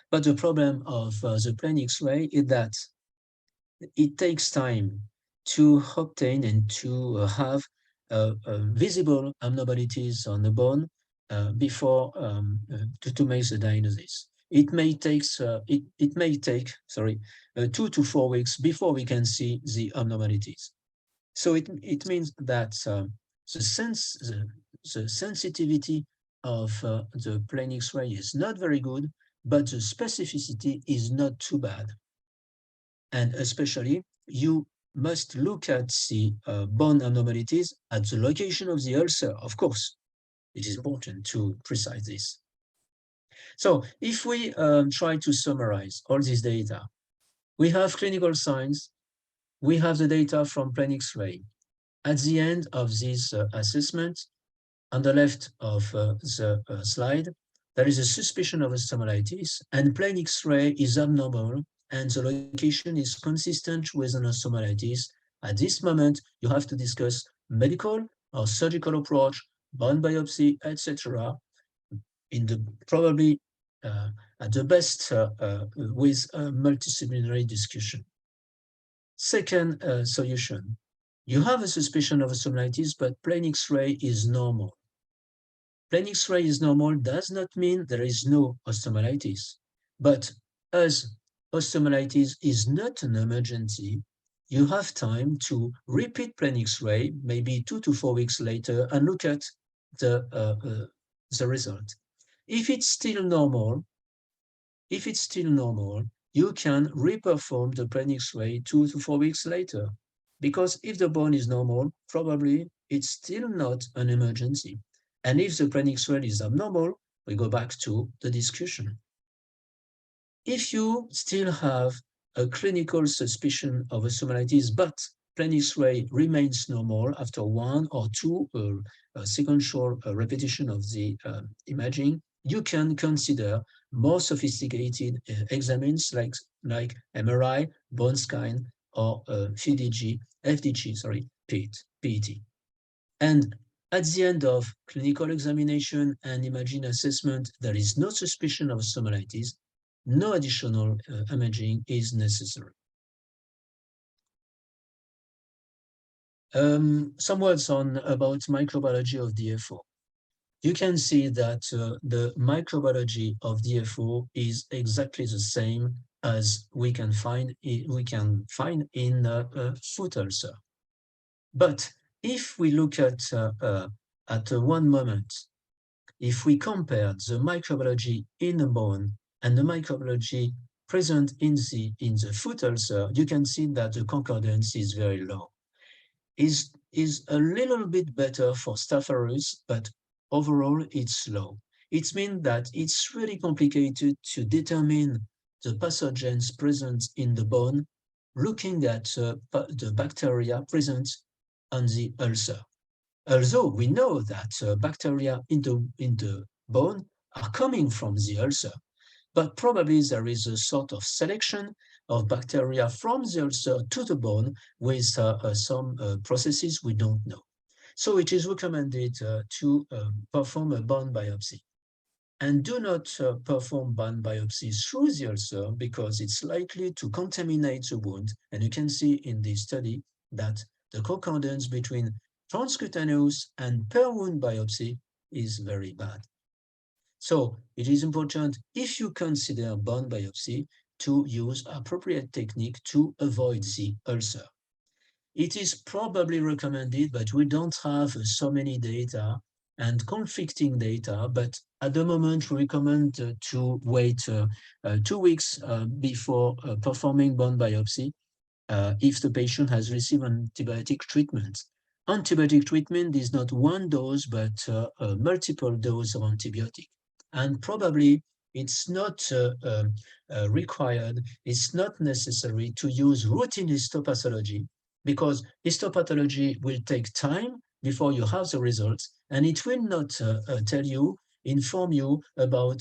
But the problem of the plain X-ray is that it takes time to obtain and to have visible abnormalities on the bone before to make the diagnosis. It may take 2 to 4 weeks before we can see the abnormalities. So it means that the sensitivity of the plain X-ray is not very good, but the specificity is not too bad. And especially, you must look at the bone abnormalities at the location of the ulcer. Of course, it is important to precise this. So if we try to summarize all this data, we have clinical signs, we have the data from plain X-ray. At the end of this assessment, on the left of the slide, there is a suspicion of osteomyelitis, and plain X-ray is abnormal, and the location is consistent with an osteomyelitis. At this moment, you have to discuss medical or surgical approach, bone biopsy, etc. In the probably at the best with a multidisciplinary discussion. Second solution, you have a suspicion of osteomyelitis, but plain X-ray is normal. Plain X-ray is normal does not mean there is no osteomyelitis, but as osteomyelitis is not an emergency, you have time to repeat plain X-ray, maybe 2 to 4 weeks later, and look at the result. If it's still normal, you can reperform the plain X-ray 2 to 4 weeks later, because if the bone is normal, probably it's still not an emergency. And if the plain X-ray is abnormal, we go back to the discussion. If you still have a clinical suspicion of osteomyelitis, but plain X-ray remains normal after 1 or 2 sequential repetition of the imaging, you can consider more sophisticated examines like MRI, bone scan, or FDG, PET. And at the end of clinical examination and imaging assessment, there is no suspicion of osteomyelitis. No additional imaging is necessary. Some words about microbiology of DFO. You can see that the microbiology of DFO is exactly the same as we can find in foot ulcer. But if we look at one moment, if we compare the microbiology in the bone and the microbiology present in the foot ulcer, you can see that the concordance is very low. Is a little bit better for Staph aureus, but overall it's low. It means that it's really complicated to determine the pathogens present in the bone, looking at the bacteria present on the ulcer. Although we know that bacteria in the bone are coming from the ulcer, but probably there is a sort of selection of bacteria from the ulcer to the bone with some processes we don't know. So it is recommended to perform a bone biopsy. And do not perform bone biopsy through the ulcer because it's likely to contaminate the wound. And you can see in this study that the concordance between transcutaneous and per wound biopsy is very bad. So it is important, if you consider bone biopsy, to use appropriate technique to avoid the ulcer. It is probably recommended, but we don't have so many data, and conflicting data, but at the moment we recommend to wait 2 weeks before performing bone biopsy if the patient has received antibiotic treatment. Antibiotic treatment is not one dose, but multiple doses of antibiotic. And probably it's not required, it's not necessary to use routine histopathology, because histopathology will take time before you have the results, and it will not inform you about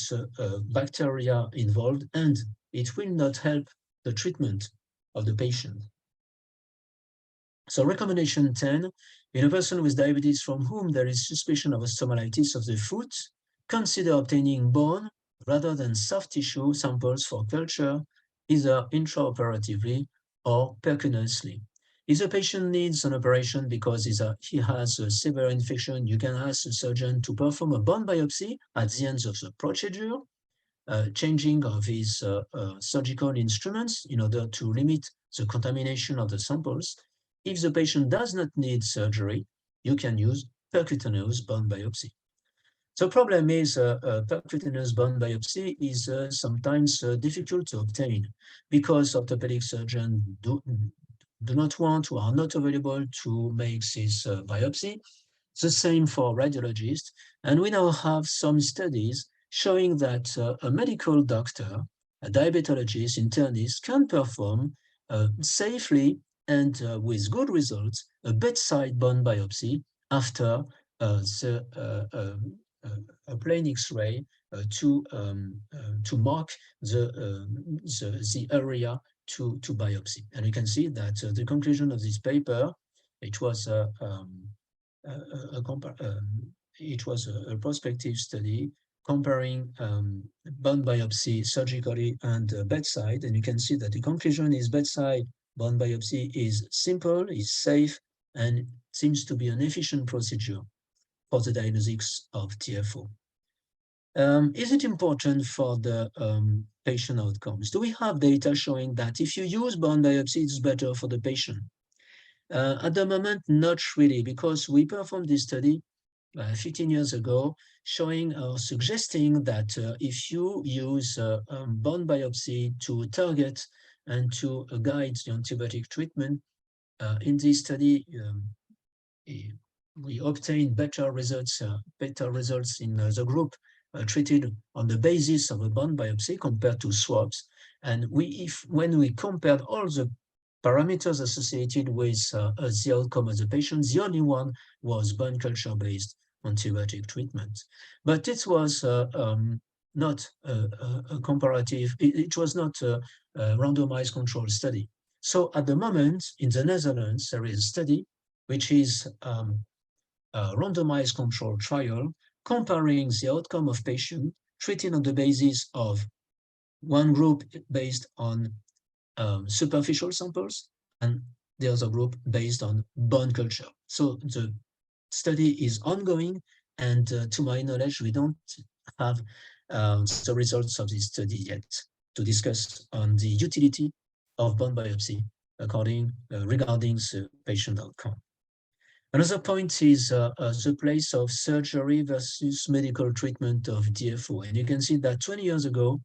bacteria involved, and it will not help the treatment of the patient. So recommendation 10, in a person with diabetes from whom there is suspicion of osteomyelitis of the foot, consider obtaining bone rather than soft tissue samples for culture, either intraoperatively or percutaneously. If the patient needs an operation because he has a severe infection, you can ask the surgeon to perform a bone biopsy at the end of the procedure, changing of his surgical instruments in order to limit the contamination of the samples. If the patient does not need surgery, you can use percutaneous bone biopsy. The problem is percutaneous bone biopsy is sometimes difficult to obtain because orthopedic surgeons do not want or are not available to make this biopsy. The same for radiologists. And we now have some studies showing that a medical doctor, a diabetologist, internist can perform safely and with good results a bedside bone biopsy after a plain X-ray to mark the area to biopsy. And you can see that the conclusion of this paper, it was a prospective study comparing bone biopsy surgically and bedside, and you can see that the conclusion is bedside bone biopsy is simple, is safe, and seems to be an efficient procedure for the diagnosis of TFO. Is it important for the patient outcomes? Do we have data showing that if you use bone biopsy, it's better for the patient? At the moment, not really, because we performed this study 15 years ago, showing or suggesting that if you use bone biopsy to target and to guide the antibiotic treatment, in this study, we obtained better results in the group treated on the basis of a bone biopsy compared to swabs. And when we compared all the parameters associated with the outcome of the patient, the only one was bone culture-based antibiotic treatment. But it was not a comparative, it was not a randomized control study. So at the moment, in the Netherlands, there is a study which is a randomized control trial comparing the outcome of patients treated on the basis of one group based on superficial samples and the other group based on bone culture. So the study is ongoing, and to my knowledge, we don't have the results of this study yet to discuss on the utility of bone biopsy regarding the patient outcome. Another point is the place of surgery versus medical treatment of DFO. And you can see that 20 years ago,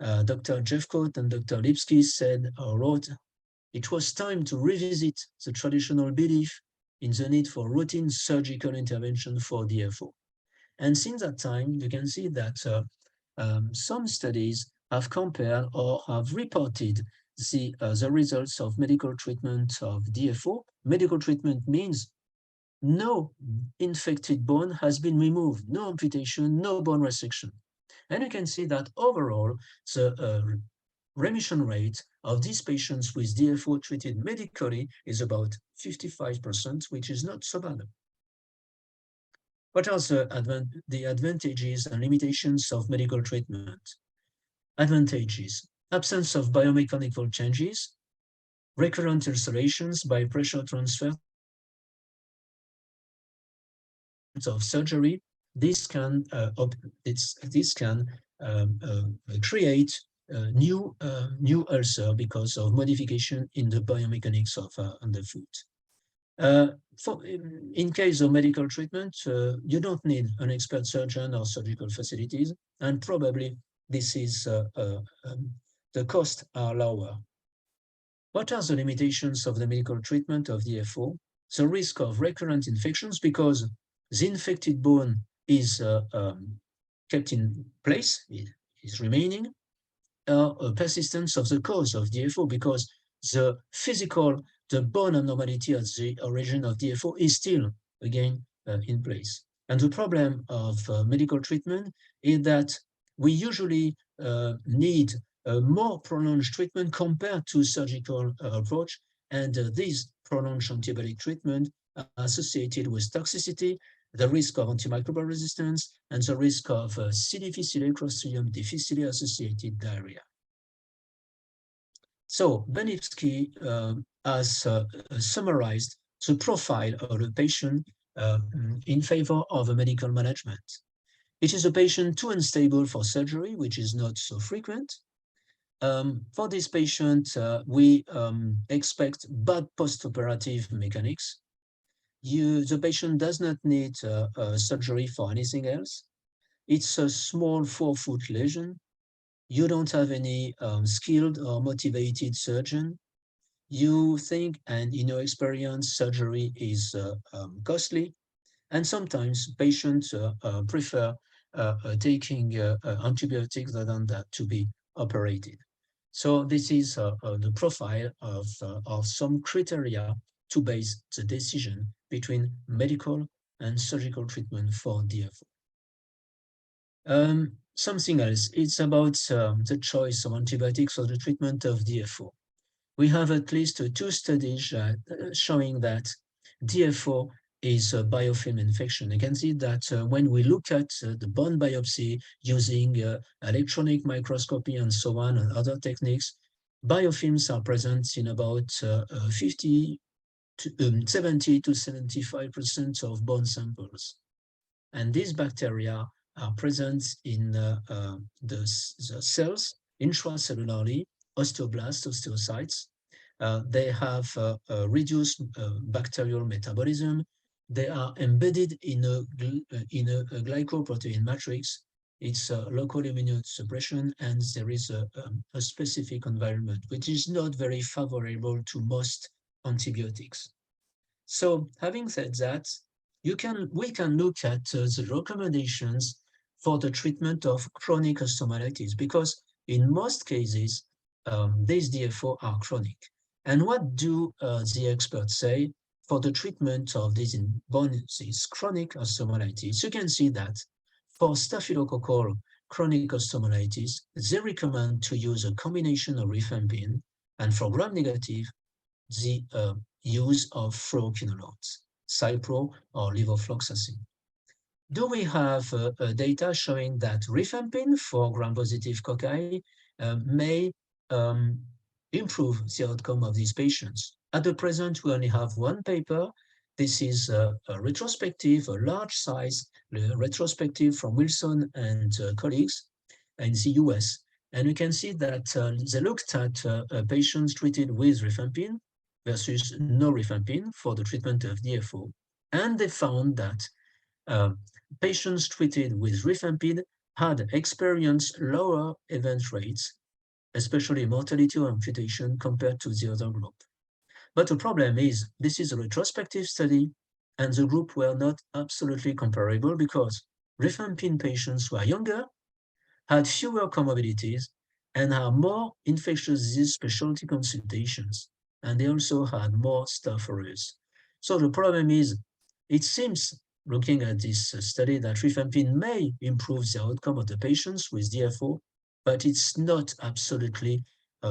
Dr. Jeffcoat and Dr. Lipsky said or wrote, it was time to revisit the traditional belief in the need for routine surgical intervention for DFO. And since that time, you can see that some studies have compared or have reported the results of medical treatment of DFO. Medical treatment means no infected bone has been removed, no amputation, no bone resection. And you can see that overall, the remission rate of these patients with DFO treated medically is about 55%, which is not so bad. What are the advantages and limitations of medical treatment? Advantages: absence of biomechanical changes, recurrent ulcerations by pressure transfer of surgery. This can create new ulcer because of modification in the biomechanics of the foot. In case of medical treatment, you don't need an expert surgeon or surgical facilities, and probably this is the costs are lower. What are the limitations of the medical treatment of DFO? The risk of recurrent infections, because the infected bone is kept in place, it is remaining, a persistence of the cause of DFO, because the bone abnormality at the origin of DFO is still, again, in place. And the problem of medical treatment is that we usually need a more prolonged treatment compared to surgical approach, and this prolonged antibiotic treatment are associated with toxicity, the risk of antimicrobial resistance, and the risk of C. difficile, Clostridium difficile associated diarrhea. So Benevsky has summarized the profile of the patient in favor of a medical management. It is a patient too unstable for surgery, which is not so frequent. For this patient, we expect bad postoperative mechanics. The patient does not need surgery for anything else. It's a small 4-foot lesion. You don't have any skilled or motivated surgeon. You think, and in your experience, surgery is costly, and sometimes patients prefer taking antibiotics than that to be operated. So this is the profile of some criteria to base the decision between medical and surgical treatment for DFO. Something else, it's about the choice of antibiotics for the treatment of DFO. We have at least 2 studies showing that DFO is a biofilm infection. You can see that when we look at the bone biopsy using electronic microscopy and so on, and other techniques, biofilms are present in about 70 to 75% of bone samples. And these bacteria are present in the cells intracellularly, osteoblasts, osteocytes. They have reduced bacterial metabolism. They are embedded in a glycoprotein matrix. It's local immunosuppression, and there is a specific environment which is not very favorable to most antibiotics. So, having said that, we can look at the recommendations for the treatment of chronic osteomyelitis, because in most cases, these DFO are chronic. And what do the experts say for the treatment of these chronic osteomyelitis? You can see that for staphylococcal chronic osteomyelitis, they recommend to use a combination of rifampin, and for gram-negative, the use of fluoroquinolones, Cipro or levofloxacin. Do we have data showing that rifampin for gram-positive cocci may improve the outcome of these patients? At the present, we only have 1 paper. This is a retrospective, a large size retrospective from Wilson and colleagues in the US. And we can see that they looked at patients treated with rifampin versus no rifampin for the treatment of DFO. And they found that patients treated with rifampin had experienced lower event rates, especially mortality or amputation, compared to the other group. But the problem is, this is a retrospective study, and the group were not absolutely comparable, because rifampin patients who are younger, had fewer comorbidities, and had more infectious disease specialty consultations, and they also had more staph aureus. So the problem is, it seems, looking at this study, that rifampin may improve the outcome of the patients with DFO, but it's not absolutely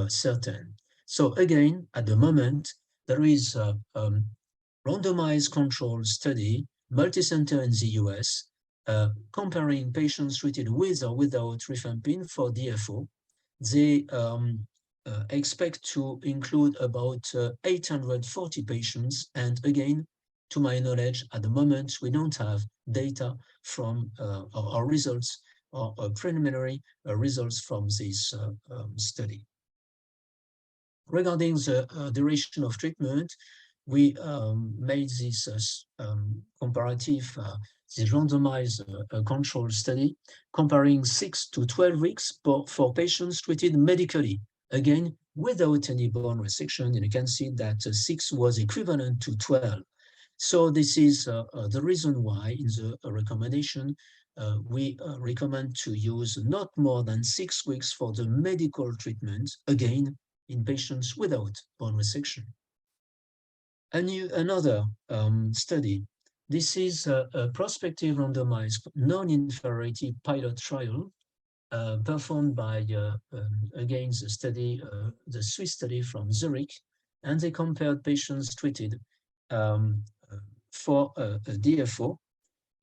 certain. So again, at the moment, there is a randomized control study, multicenter in the US, comparing patients treated with or without rifampin for DFO. They expect to include about 840 patients. And again, to my knowledge, at the moment, we don't have data from our results or preliminary results from this study. Regarding the duration of treatment, we made this comparative, this randomized control study comparing 6 to 12 weeks for patients treated medically, again, without any bone resection. And you can see that 6 was equivalent to 12. So this is the reason why in the recommendation, we recommend to use not more than 6 weeks for the medical treatment, again, in patients without bone resection. Another study. This is a prospective randomized non-inferiority pilot trial performed by, again, the Swiss study from Zurich, and they compared patients treated for a DFO,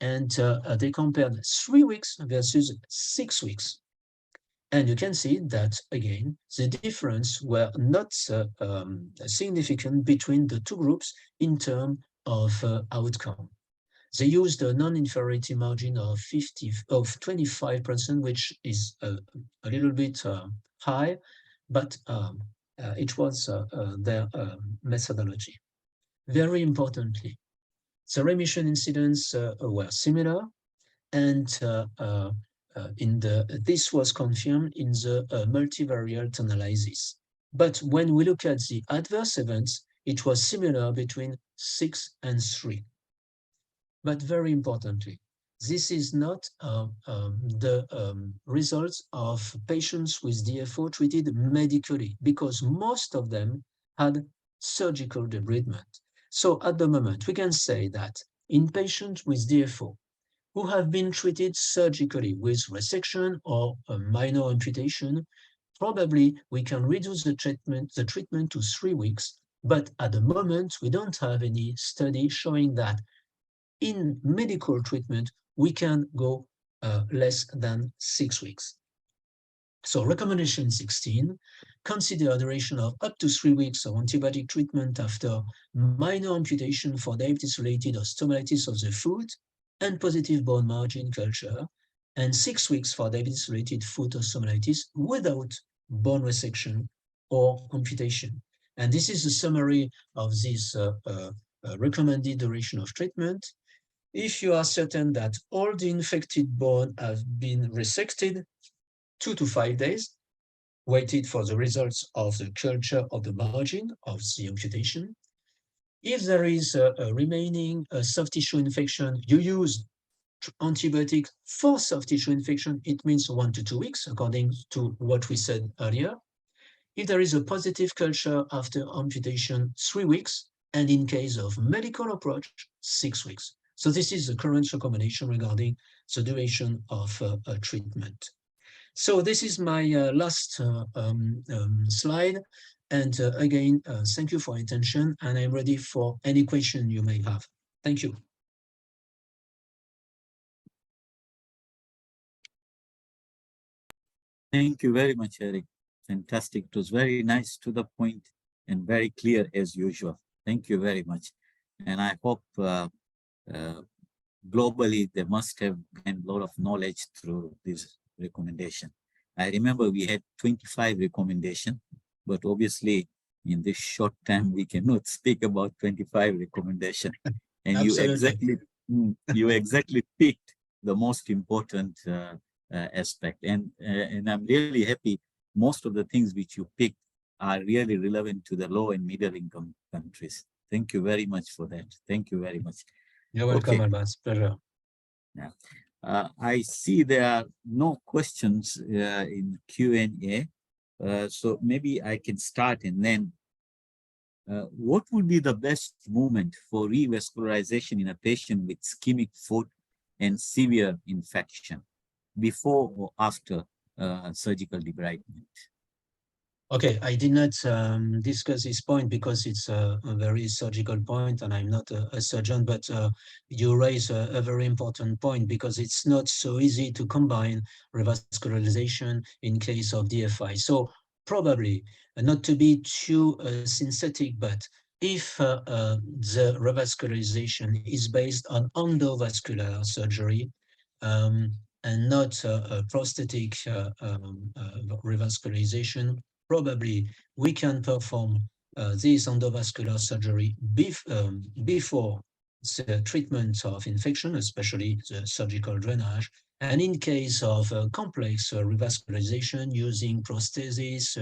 and they compared 3 weeks versus 6 weeks. And you can see that, again, the difference were not significant between the two groups in terms of outcome. They used a non-inferiority margin of 25%, which is a little bit high, but it was their methodology. Very importantly, the remission incidents were similar, and this was confirmed in the multivariate analysis. But when we look at the adverse events, it was similar between 6 and 3. But very importantly, this is not the results of patients with DFO treated medically, because most of them had surgical debridement. So at the moment, we can say that in patients with DFO who have been treated surgically with resection or a minor amputation, probably we can reduce the treatment to 3 weeks. But at the moment, we don't have any study showing that in medical treatment, we can go less than 6 weeks. So recommendation 16, consider a duration of up to 3 weeks of antibiotic treatment after minor amputation for diabetes-related osteomyelitis of the foot and positive bone margin culture, and 6 weeks for diabetes-related foot osteomyelitis without bone resection or amputation. And this is a summary of this recommended duration of treatment. If you are certain that all the infected bone have been resected, 2 to 5 days, waited for the results of the culture of the margin of the amputation. If there is a remaining soft tissue infection, you use antibiotic for soft tissue infection. It means 1 to 2 weeks, according to what we said earlier. If there is a positive culture after amputation, 3 weeks, and in case of medical approach, 6 weeks. So this is the current recommendation regarding the duration of treatment. So this is my last slide. And again, thank you for your attention, and I'm ready for any question you may have. Thank you. Thank you very much, Eric. Fantastic. It was very nice, to the point, and very clear as usual. Thank you very much. And I hope globally they must have gained a lot of knowledge through this recommendation. I remember we had 25 recommendations, but obviously in this short time we cannot speak about 25 recommendations. And you exactly picked the most important aspect. And I'm really happy most of the things which you picked are really relevant to the low and middle income countries. Thank you very much for that. Thank you very much. You're welcome, Albert. Pleasure. Yeah. I see there are no questions in Q&A. So maybe I can start, and then what would be the best moment for revascularization in a patient with ischemic foot and severe infection, before or after surgical debridement? Okay, I did not discuss this point because it's a very surgical point, and I'm not a surgeon, but you raise a very important point, because it's not so easy to combine revascularization in case of DFI. So probably, not to be too synthetic, but if the revascularization is based on endovascular surgery, and not a prosthetic revascularization, probably we can perform this endovascular surgery before the treatment of infection, especially the surgical drainage. And in case of complex revascularization using prosthesis,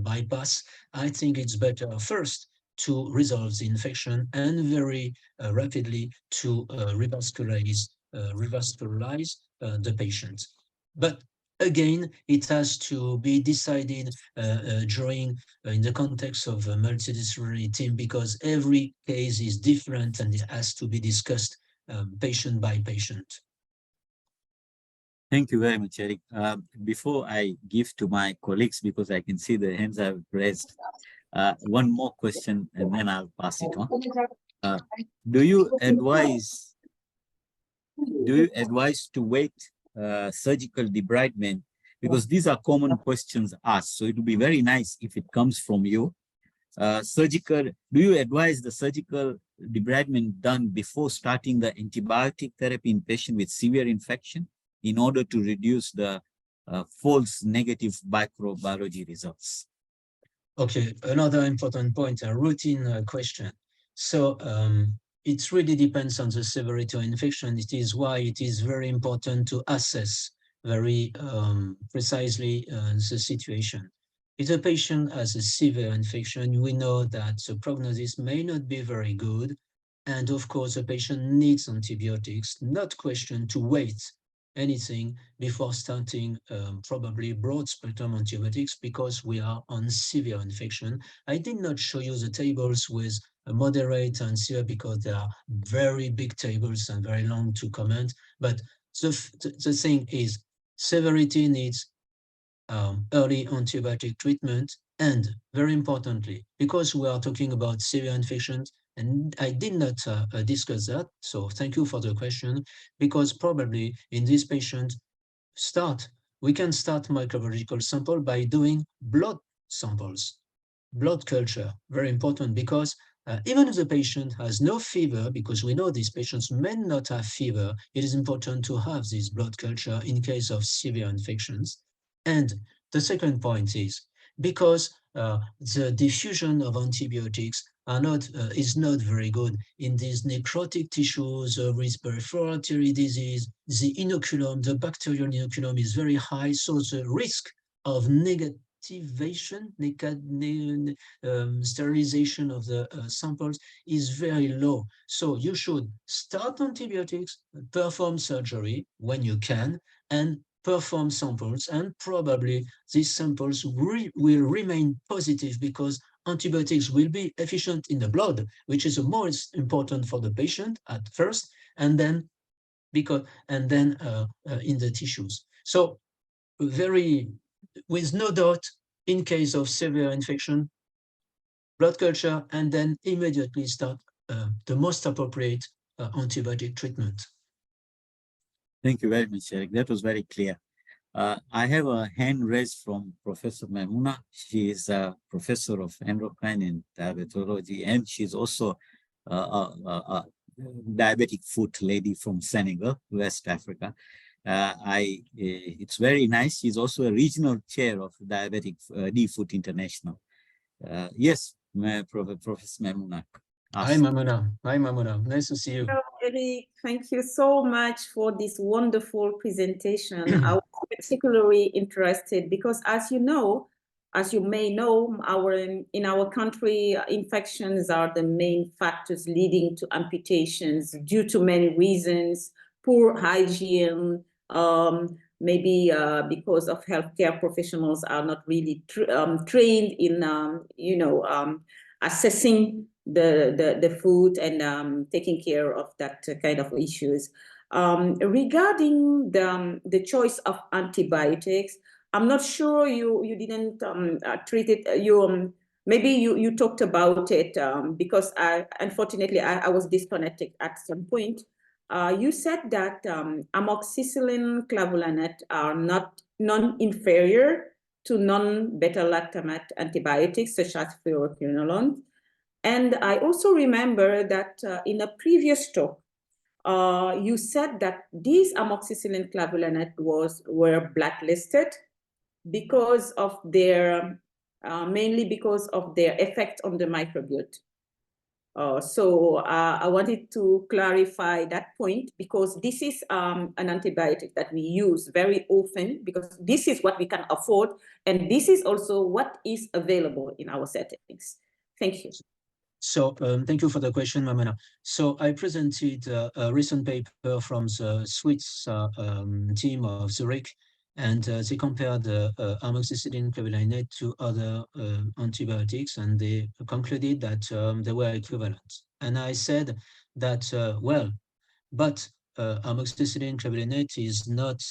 bypass, I think it's better first to resolve the infection and very rapidly to revascularize the patient. But again, it has to be decided during in the context of a multidisciplinary team, because every case is different and it has to be discussed patient by patient. Thank you very much, Eric. Before I give to my colleagues, because I can see the hands I've raised, one more question and then I'll pass it on. Do you advise to wait surgical debridement? Because these are common questions asked. So it would be very nice if it comes from you. Do you advise the surgical debridement done before starting the antibiotic therapy in patient with severe infection in order to reduce the false negative microbiology results? Okay, another important point, a routine question. So it really depends on the severity of infection. It is why it is very important to assess very precisely the situation. If a patient has a severe infection, we know that the prognosis may not be very good. And of course, the patient needs antibiotics, not question to wait anything before starting probably broad spectrum antibiotics because we are on severe infection. I did not show you the tables with a moderate and severe because they are very big tables and very long to comment. But the thing is, severity needs early antibiotic treatment, and very importantly, because we are talking about severe infections, and I did not discuss that, so thank you for the question, because probably in this patient, we can start microbiological sample by doing blood samples, blood culture, very important, because even if the patient has no fever, because we know these patients may not have fever, it is important to have this blood culture in case of severe infections. And the second point is, because the diffusion of antibiotics is not very good in these necrotic tissues with peripheral disease, the inoculum, the bacterial inoculum is very high, so the risk of sterilization of the samples is very low. So you should start antibiotics, perform surgery when you can, and perform samples, and probably these samples will remain positive because antibiotics will be efficient in the blood, which is the most important for the patient at first, and then in the tissues. So with no doubt, in case of severe infection, blood culture, and then immediately start the most appropriate antibiotic treatment. Thank you very much, Eric. That was very clear. I have a hand raised from Professor Maimouna. She is a professor of endocrine and diabetology, and she's also a diabetic foot lady from Senegal, West Africa. It's very nice. She's also a regional chair of Diabetic D-Foot International. Yes, Professor Maimouna. Hi, Maimouna. Hi, Maimouna. Nice to see you. Hello, Eric. Thank you so much for this wonderful presentation. I was particularly interested because, as you may know, in our country, infections are the main factors leading to amputations due to many reasons: poor hygiene, maybe because of healthcare professionals are not really trained in, assessing the food and taking care of that kind of issues. Regarding the choice of antibiotics, I'm not sure you didn't treat it. Maybe you talked about it because unfortunately I was disconnected at some point. You said that amoxicillin clavulanate are non-inferior to non-beta-lactamate antibiotics such as fluoroquinolones. And I also remember that in a previous talk, you said that these amoxicillin clavulanate were blacklisted because of their mainly because of their effect on the microbiota. So I wanted to clarify that point, because this is an antibiotic that we use very often, because this is what we can afford, and this is also what is available in our settings. Thank you. So thank you for the question, Mamana. So I presented a recent paper from the Swiss team of Zurich, and they compared amoxicillin clavulanate to other antibiotics, and they concluded that they were equivalent. And I said that, well, but amoxicillin clavulanate is not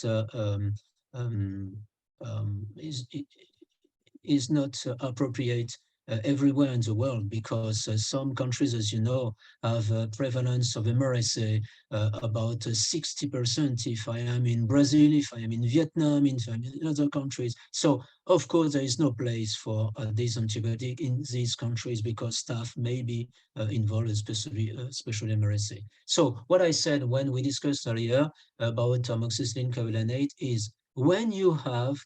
is not appropriate everywhere in the world, because some countries, as you know, have a prevalence of MRSA about 60% if I am in Brazil, if I am in Vietnam, if I'm in other countries. So, of course, there is no place for this antibiotic in these countries, because staff may be involved, especially MRSA. So what I said when we discussed earlier about amoxicillin clavulanate is, when you have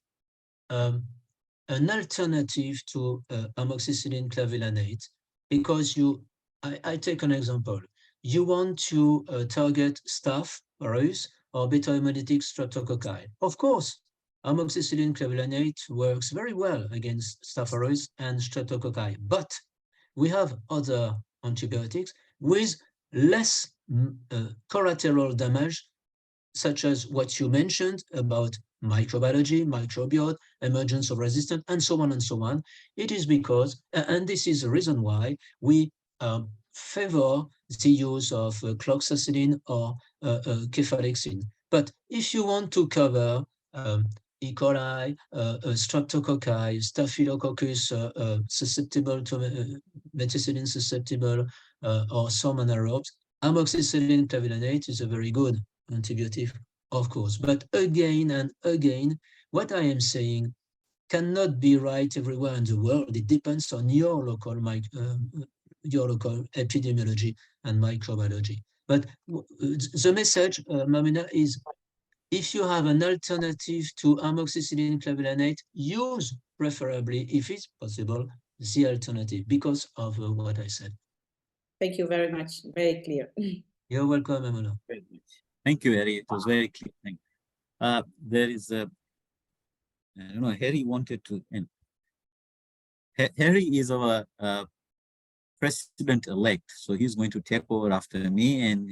an alternative to amoxicillin clavulanate, because I take an example. You want to target staph aureus or beta hemolytic streptococci. Of course, amoxicillin clavulanate works very well against staph aureus and streptococci, but we have other antibiotics with less collateral damage, such as what you mentioned about microbiology, microbiota, emergence of resistance, and so on and so on. It is because, and this is the reason why we favor the use of cloxacillin or cefalexin. But if you want to cover E. coli, streptococci, staphylococcus susceptible to methicillin susceptible, or some anaerobes, amoxicillin clavulanate is a very good antibiotic, of course. But again and again, what I am saying cannot be right everywhere in the world. It depends on your local epidemiology and microbiology. But the message, Mamina, is if you have an alternative to amoxicillin clavulanate, use preferably, if it's possible, the alternative, because of what I said. Thank you very much. Very clear. You're welcome, Mamina. Very much. Thank you, Harry. It was very clear. Thank you. There is a, I don't know, Harry wanted to, and Harry is our president-elect, so he's going to take over after me, and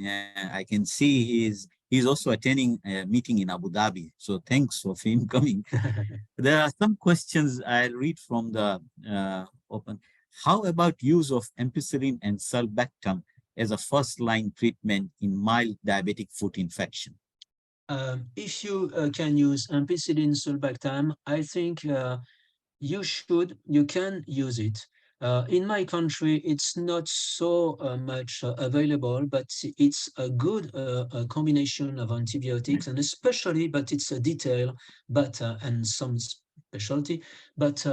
I can see he's also attending a meeting in Abu Dhabi. So thanks for him coming. There are some questions I'll read from the open. How about use of ampicillin and sulbactam as a first-line treatment in mild diabetic foot infection? If you can use ampicillin sulbactam, I think you can use it. In my country, it's not so much available, but it's a good combination of antibiotics, and especially, but it's a detail, but and some specialty, but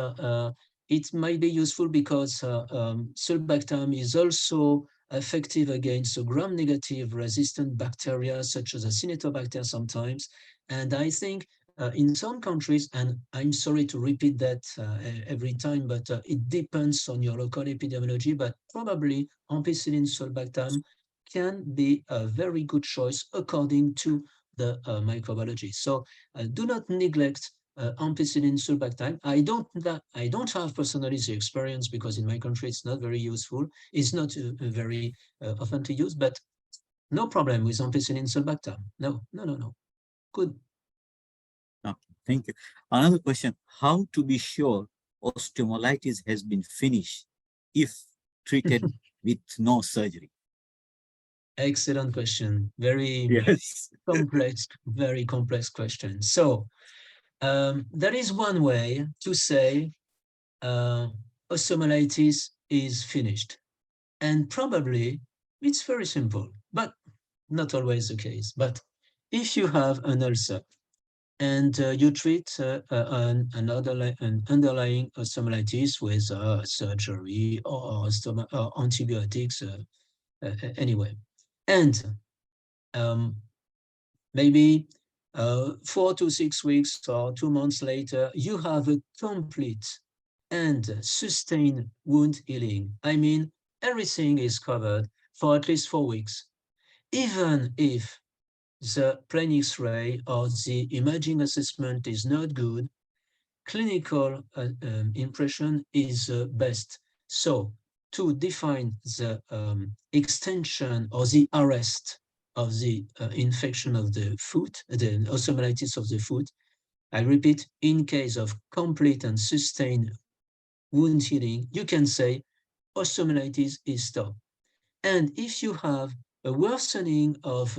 it might be useful because sulbactam is also effective against gram-negative resistant bacteria, such as Acinetobacter sometimes, and I think in some countries, and I'm sorry to repeat that every time, but it depends on your local epidemiology, but probably ampicillin sulbactam can be a very good choice according to the microbiology. So do not neglect ampicillin sulbactam. I don't have personally the experience, because in my country it's not very useful. It's not very often to use, but no problem with ampicillin sulbactam. No. Good. Thank you. Another question, how to be sure osteomyelitis has been finished if treated with no surgery? Excellent question. Very Yes. complex, very complex question. So there is one way to say osteomyelitis is finished. And probably it's very simple, but not always the case. But if you have an ulcer, and you treat an underlying osteomyelitis with surgery or antibiotics anyway. And maybe 4 to 6 weeks or 2 months later, you have a complete and sustained wound healing. I mean, everything is covered for at least 4 weeks, even if the plain X-ray or the imaging assessment is not good, clinical impression is best. So to define the extension or the arrest of the infection of the foot, the osteomyelitis of the foot, I repeat, in case of complete and sustained wound healing, you can say osteomyelitis is stopped. And if you have a worsening of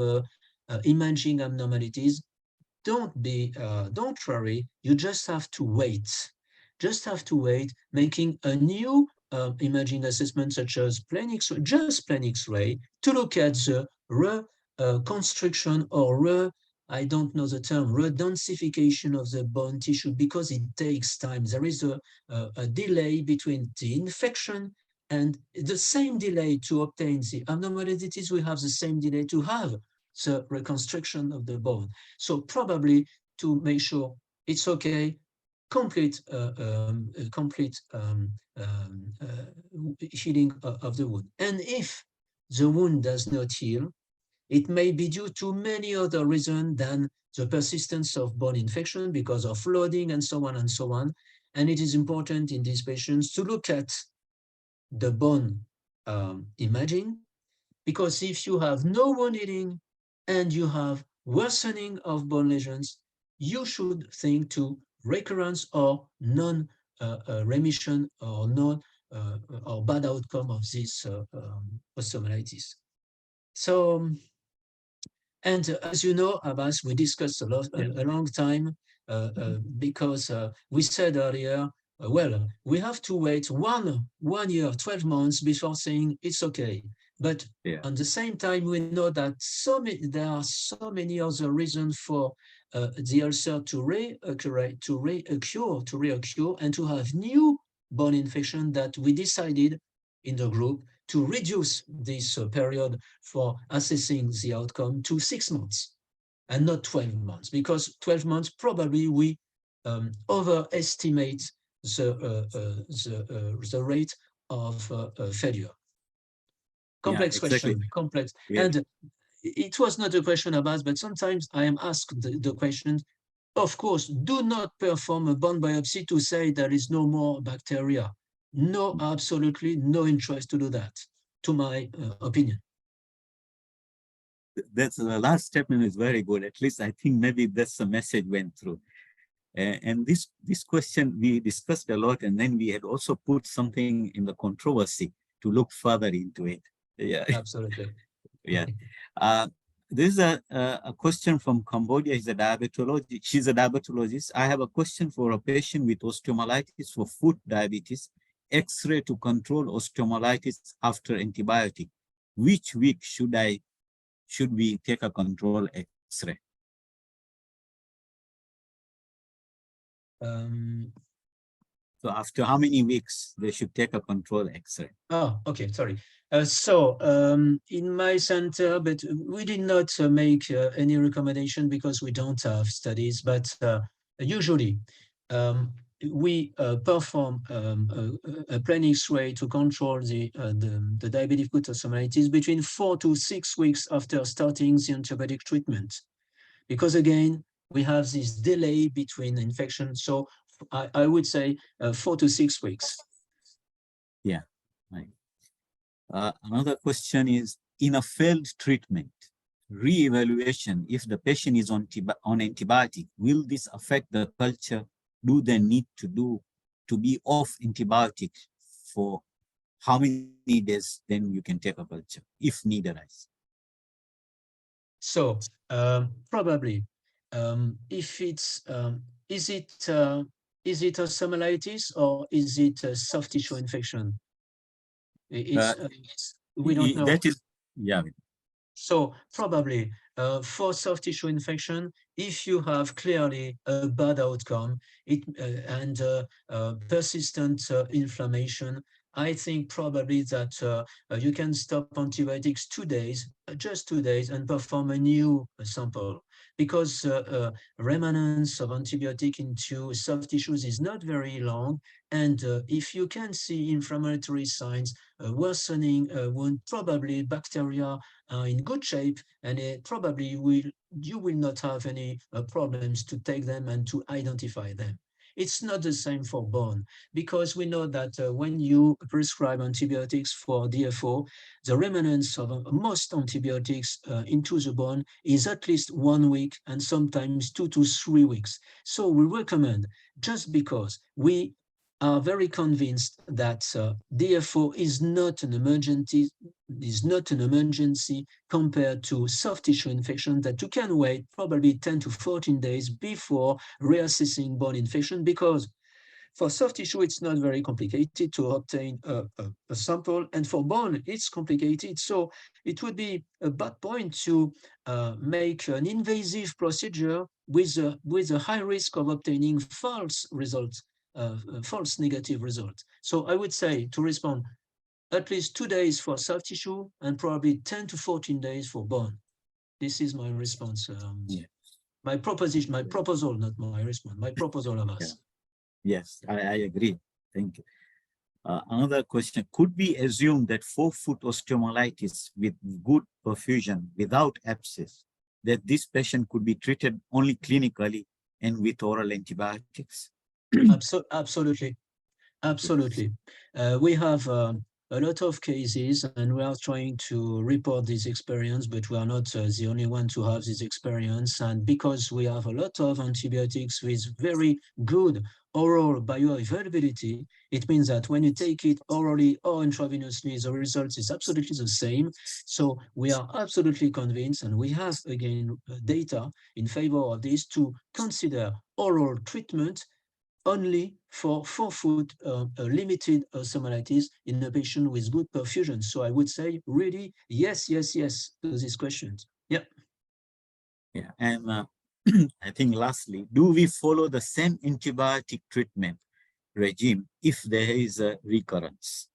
imaging abnormalities, don't worry, you just have to wait. Just have to wait, making a new imaging assessment such as plain X-ray, just plain X-ray, to look at the reconstruction or I don't know the term, redensification of the bone tissue, because it takes time. There is a delay between the infection and the same delay to obtain the abnormalities. We have the same delay to have the reconstruction of the bone. So probably to make sure it's okay, complete healing of the wound. And if the wound does not heal, it may be due to many other reasons than the persistence of bone infection because of flooding and so on and so on. And it is important in these patients to look at the bone imaging, because if you have no wound healing and you have worsening of bone lesions, you should think to recurrence or non-remission or or bad outcome of this osteomyelitis. So, and as you know, Abbas, we discussed a long time because we said earlier, well, we have to wait one year, 12 months before saying it's okay. But at the same time, we know that there are so many other reasons for the ulcer to reoccur and to have new bone infection that we decided in the group to reduce this period for assessing the outcome to 6 months and not 12 months, because 12 months probably we overestimate the rate of failure. Complex question, complex. Yeah. And it was not a question about, but sometimes I am asked the question, of course, do not perform a bone biopsy to say there is no more bacteria. No, absolutely no interest to do that, to my opinion. That's the last statement is very good. At least I think maybe that's the message went through. And this question we discussed a lot, and then we had also put something in the controversy to look further into it. Yeah, absolutely. Yeah. There's a question from Cambodia. She's a diabetologist. I have a question for a patient with osteomyelitis for foot diabetes, X-ray to control osteomyelitis after antibiotic. Which week should we take a control X-ray? So after how many weeks they should take a control X-ray? Oh, okay, sorry. In my center, but we did not make any recommendation because we don't have studies, but usually we perform a plain X-ray to control the diabetic foot osteomyelitis between 4 to 6 weeks after starting the antibiotic treatment. Because again, we have this delay between infection. So I would say 4 to 6 weeks. Yeah, right. Another question is, in a failed treatment, re-evaluation, if the patient is on antibiotic, will this affect the culture? Do they need to be off antibiotic for how many days? Then you can take a culture if need arise. So probably, if it's is it osteomyelitis or is it a soft tissue infection? We don't know. That is, yeah. So probably for soft tissue infection, if you have clearly a bad outcome and persistent inflammation, I think probably that you can stop antibiotics 2 days, just 2 days, and perform a new sample. because remanence of antibiotic into soft tissues is not very long. And if you can see inflammatory signs, worsening wound, probably bacteria are in good shape, and probably you will not have any problems to take them and to identify them. It's not the same for bone, because we know that when you prescribe antibiotics for DFO, the remanence of most antibiotics into the bone is at least 1 week and sometimes 2 to 3 weeks. So we recommend, just because we are very convinced that DFO is not an emergency, compared to soft tissue infection, that you can wait probably 10 to 14 days before reassessing bone infection, because for soft tissue, it's not very complicated to obtain a sample, and for bone, it's complicated. So it would be a bad point to make an invasive procedure with a high risk of obtaining false results, false negative results. So I would say, to respond, at least 2 days for soft tissue and probably 10 to 14 days for bone. This is my response. My proposition, my proposal, not my response, my proposal of us. Yes, I agree. Thank you. Another question, could we assume that forefoot osteomyelitis with good perfusion without abscess, that this patient could be treated only clinically and with oral antibiotics? Absolutely. Absolutely. We have a lot of cases, and we are trying to report this experience, but we are not the only one to have this experience. And because we have a lot of antibiotics with very good oral bioavailability, it means that when you take it orally or intravenously, the result is absolutely the same. So we are absolutely convinced, and we have, again, data in favor of this, to consider oral treatment only for forefoot limited osteomyelitis in a patient with good perfusion. So I would say really yes, yes, yes to these questions. Yeah. Yeah, and I think lastly, do we follow the same antibiotic treatment regime if there is a recurrence?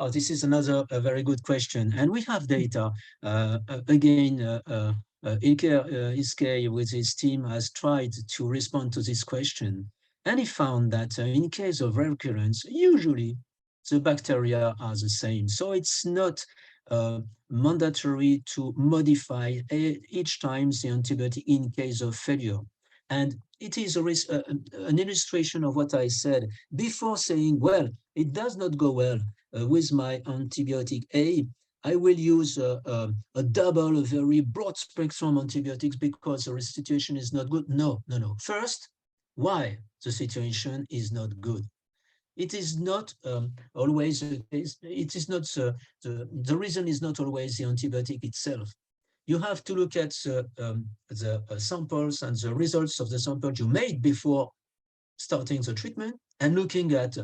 Oh, this is another very good question. And we have data. Again, Ilke with his team has tried to respond to this question. And he found that in case of recurrence, usually the bacteria are the same. So it's not mandatory to modify each time the antibiotic in case of failure. And it is an illustration of what I said before, saying, well, it does not go well with my antibiotic A. I will use a double, a very broad spectrum antibiotics because the situation is not good. No. First, why the situation is not good? It is not always the case. It is not the reason is not always the antibiotic itself. You have to look at the samples and the results of the samples you made before starting the treatment, and looking at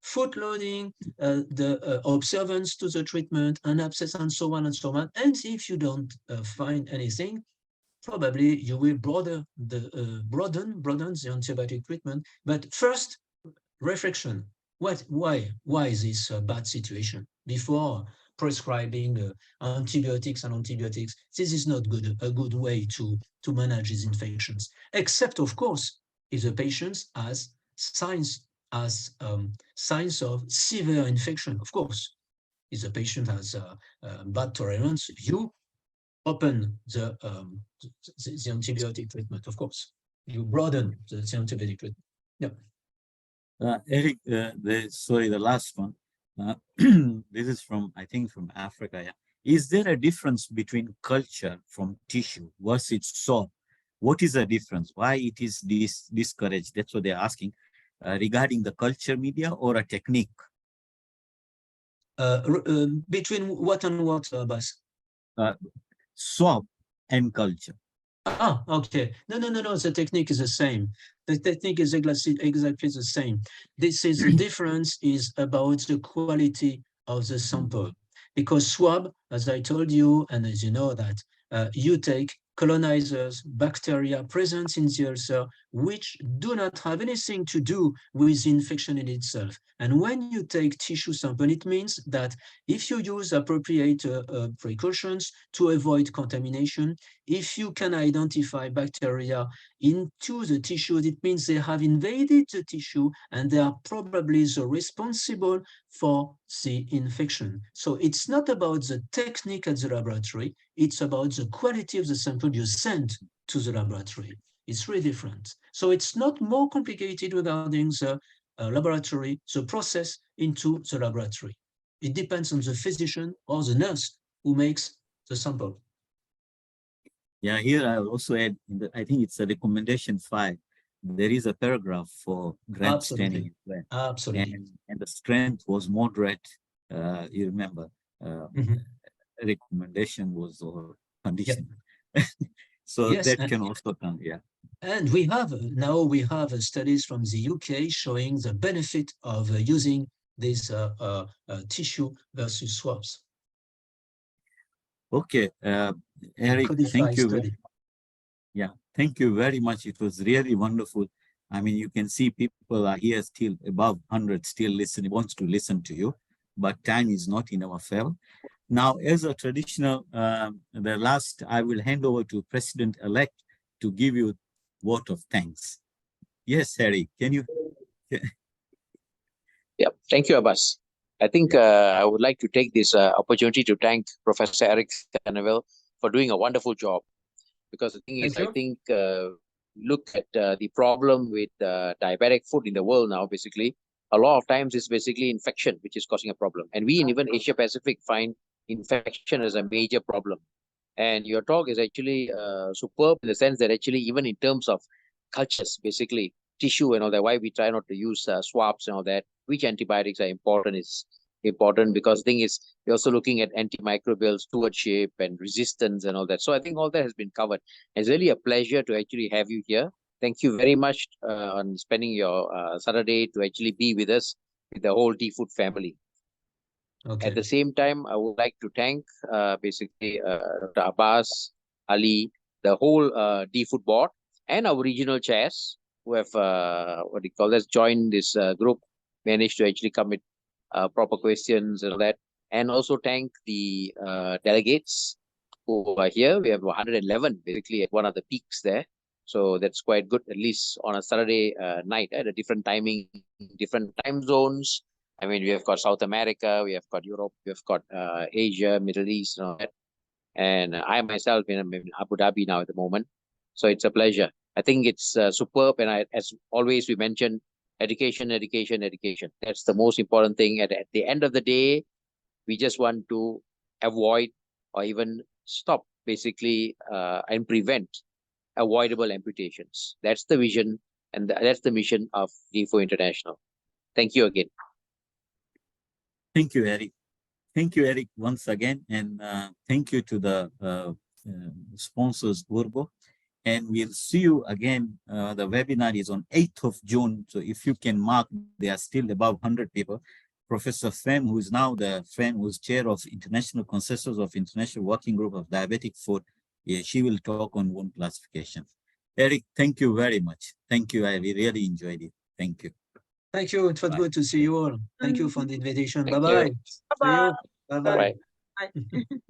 foot loading, the observance to the treatment, and abscess, and so on and so on. And if you don't find anything, probably you will broaden the antibiotic treatment. But first, reflection: why is this a bad situation? Before prescribing antibiotics, this is not a good way to manage these infections. Except, of course, if the patient has signs of severe infection. Of course, if the patient has bad tolerance, you open the antibiotic treatment. Of course, you broaden the antibiotic treatment. Yeah. Eric, the last one. This is from, I think, from Africa. Yeah. Is there a difference between culture from tissue versus swab? What is the difference? Why it is discouraged? That's what they're asking. Regarding the culture media or a technique? Between what and what, Bas? Swab and culture. Ah, okay. No. The technique is the same. The technique is exactly the same. The difference is about the quality of the sample. Because swab, as I told you, and as you know, that you take colonizers, bacteria present in the ulcer, which do not have anything to do with the infection in itself. And when you take tissue sample, it means that if you use appropriate precautions to avoid contamination, if you can identify bacteria into the tissue, it means they have invaded the tissue and they are probably the responsible for the infection. So it's not about the technique at the laboratory, it's about the quality of the sample you send to the laboratory. It's really different. So it's not more complicated regarding the laboratory, the process into the laboratory. It depends on the physician or the nurse who makes the sample. Yeah, here I will also add, I think it's a recommendation 5. There is a paragraph for grant staining as well. Absolutely. And the strength was moderate. You remember, recommendation was or condition. Yep. So yes, that can also come, yeah. And we have studies from the UK showing the benefit of using this tissue versus swabs. Okay, Eric, thank you. Yeah, thank you very much. It was really wonderful. I mean, you can see people are here still above 100, still listening, wants to listen to you, but time is not in our favor. Now, as a traditional, the last, I will hand over to President-elect to give you a vote of thanks. Yes, Harry, can you? Yeah, thank you, Abbas. I think I would like to take this opportunity to thank Professor Eric Senneville for doing a wonderful job. Because the thing is, I think look at the problem with diabetic food in the world now, basically, a lot of times it's basically infection, which is causing a problem. And we in even Asia Pacific find infection as a major problem. And your talk is actually superb in the sense that actually even in terms of cultures, basically tissue and all that, why we try not to use swabs and all that, which antibiotics are important is important, because the thing is you're also looking at antimicrobial stewardship and resistance and all that. So I think all that has been covered. It's really a pleasure to actually have you here. Thank you very much on spending your Saturday to actually be with us, with the whole D-Food family. Okay. At the same time, I would like to thank basically Dr. Abbas, Ali, the whole D-Food board, and our regional chairs who have joined this group, managed to actually come with proper questions and all that, and also thank the delegates who are here. We have 111 basically at one of the peaks there, so that's quite good, at least on a Saturday night at a different timing, different time zones. I mean, we have got South America, we have got Europe, we have got Asia, Middle East, and all that. And I myself am in Abu Dhabi now at the moment, so it's a pleasure. I think it's superb, and as always we mention, education, education, education. That's the most important thing. At the end of the day, we just want to avoid or even stop, basically, and prevent avoidable amputations. That's the vision, and that's the mission of D4 International. Thank you again. Thank you, Eric. Thank you, Eric, once again. And thank you to the sponsors, Urbo. And we'll see you again. The webinar is on 8th of June. So if you can mark, there are still above 100 people. Professor Fem, who is now who's chair of International Consensus of International Working Group of Diabetic Food, she will talk on wound classification. Eric, thank you very much. Thank you. I really enjoyed it. Thank you. Thank you. It was good to see you all. Thank you for the invitation. Thank Bye-bye. you. See you. Bye-bye. Bye.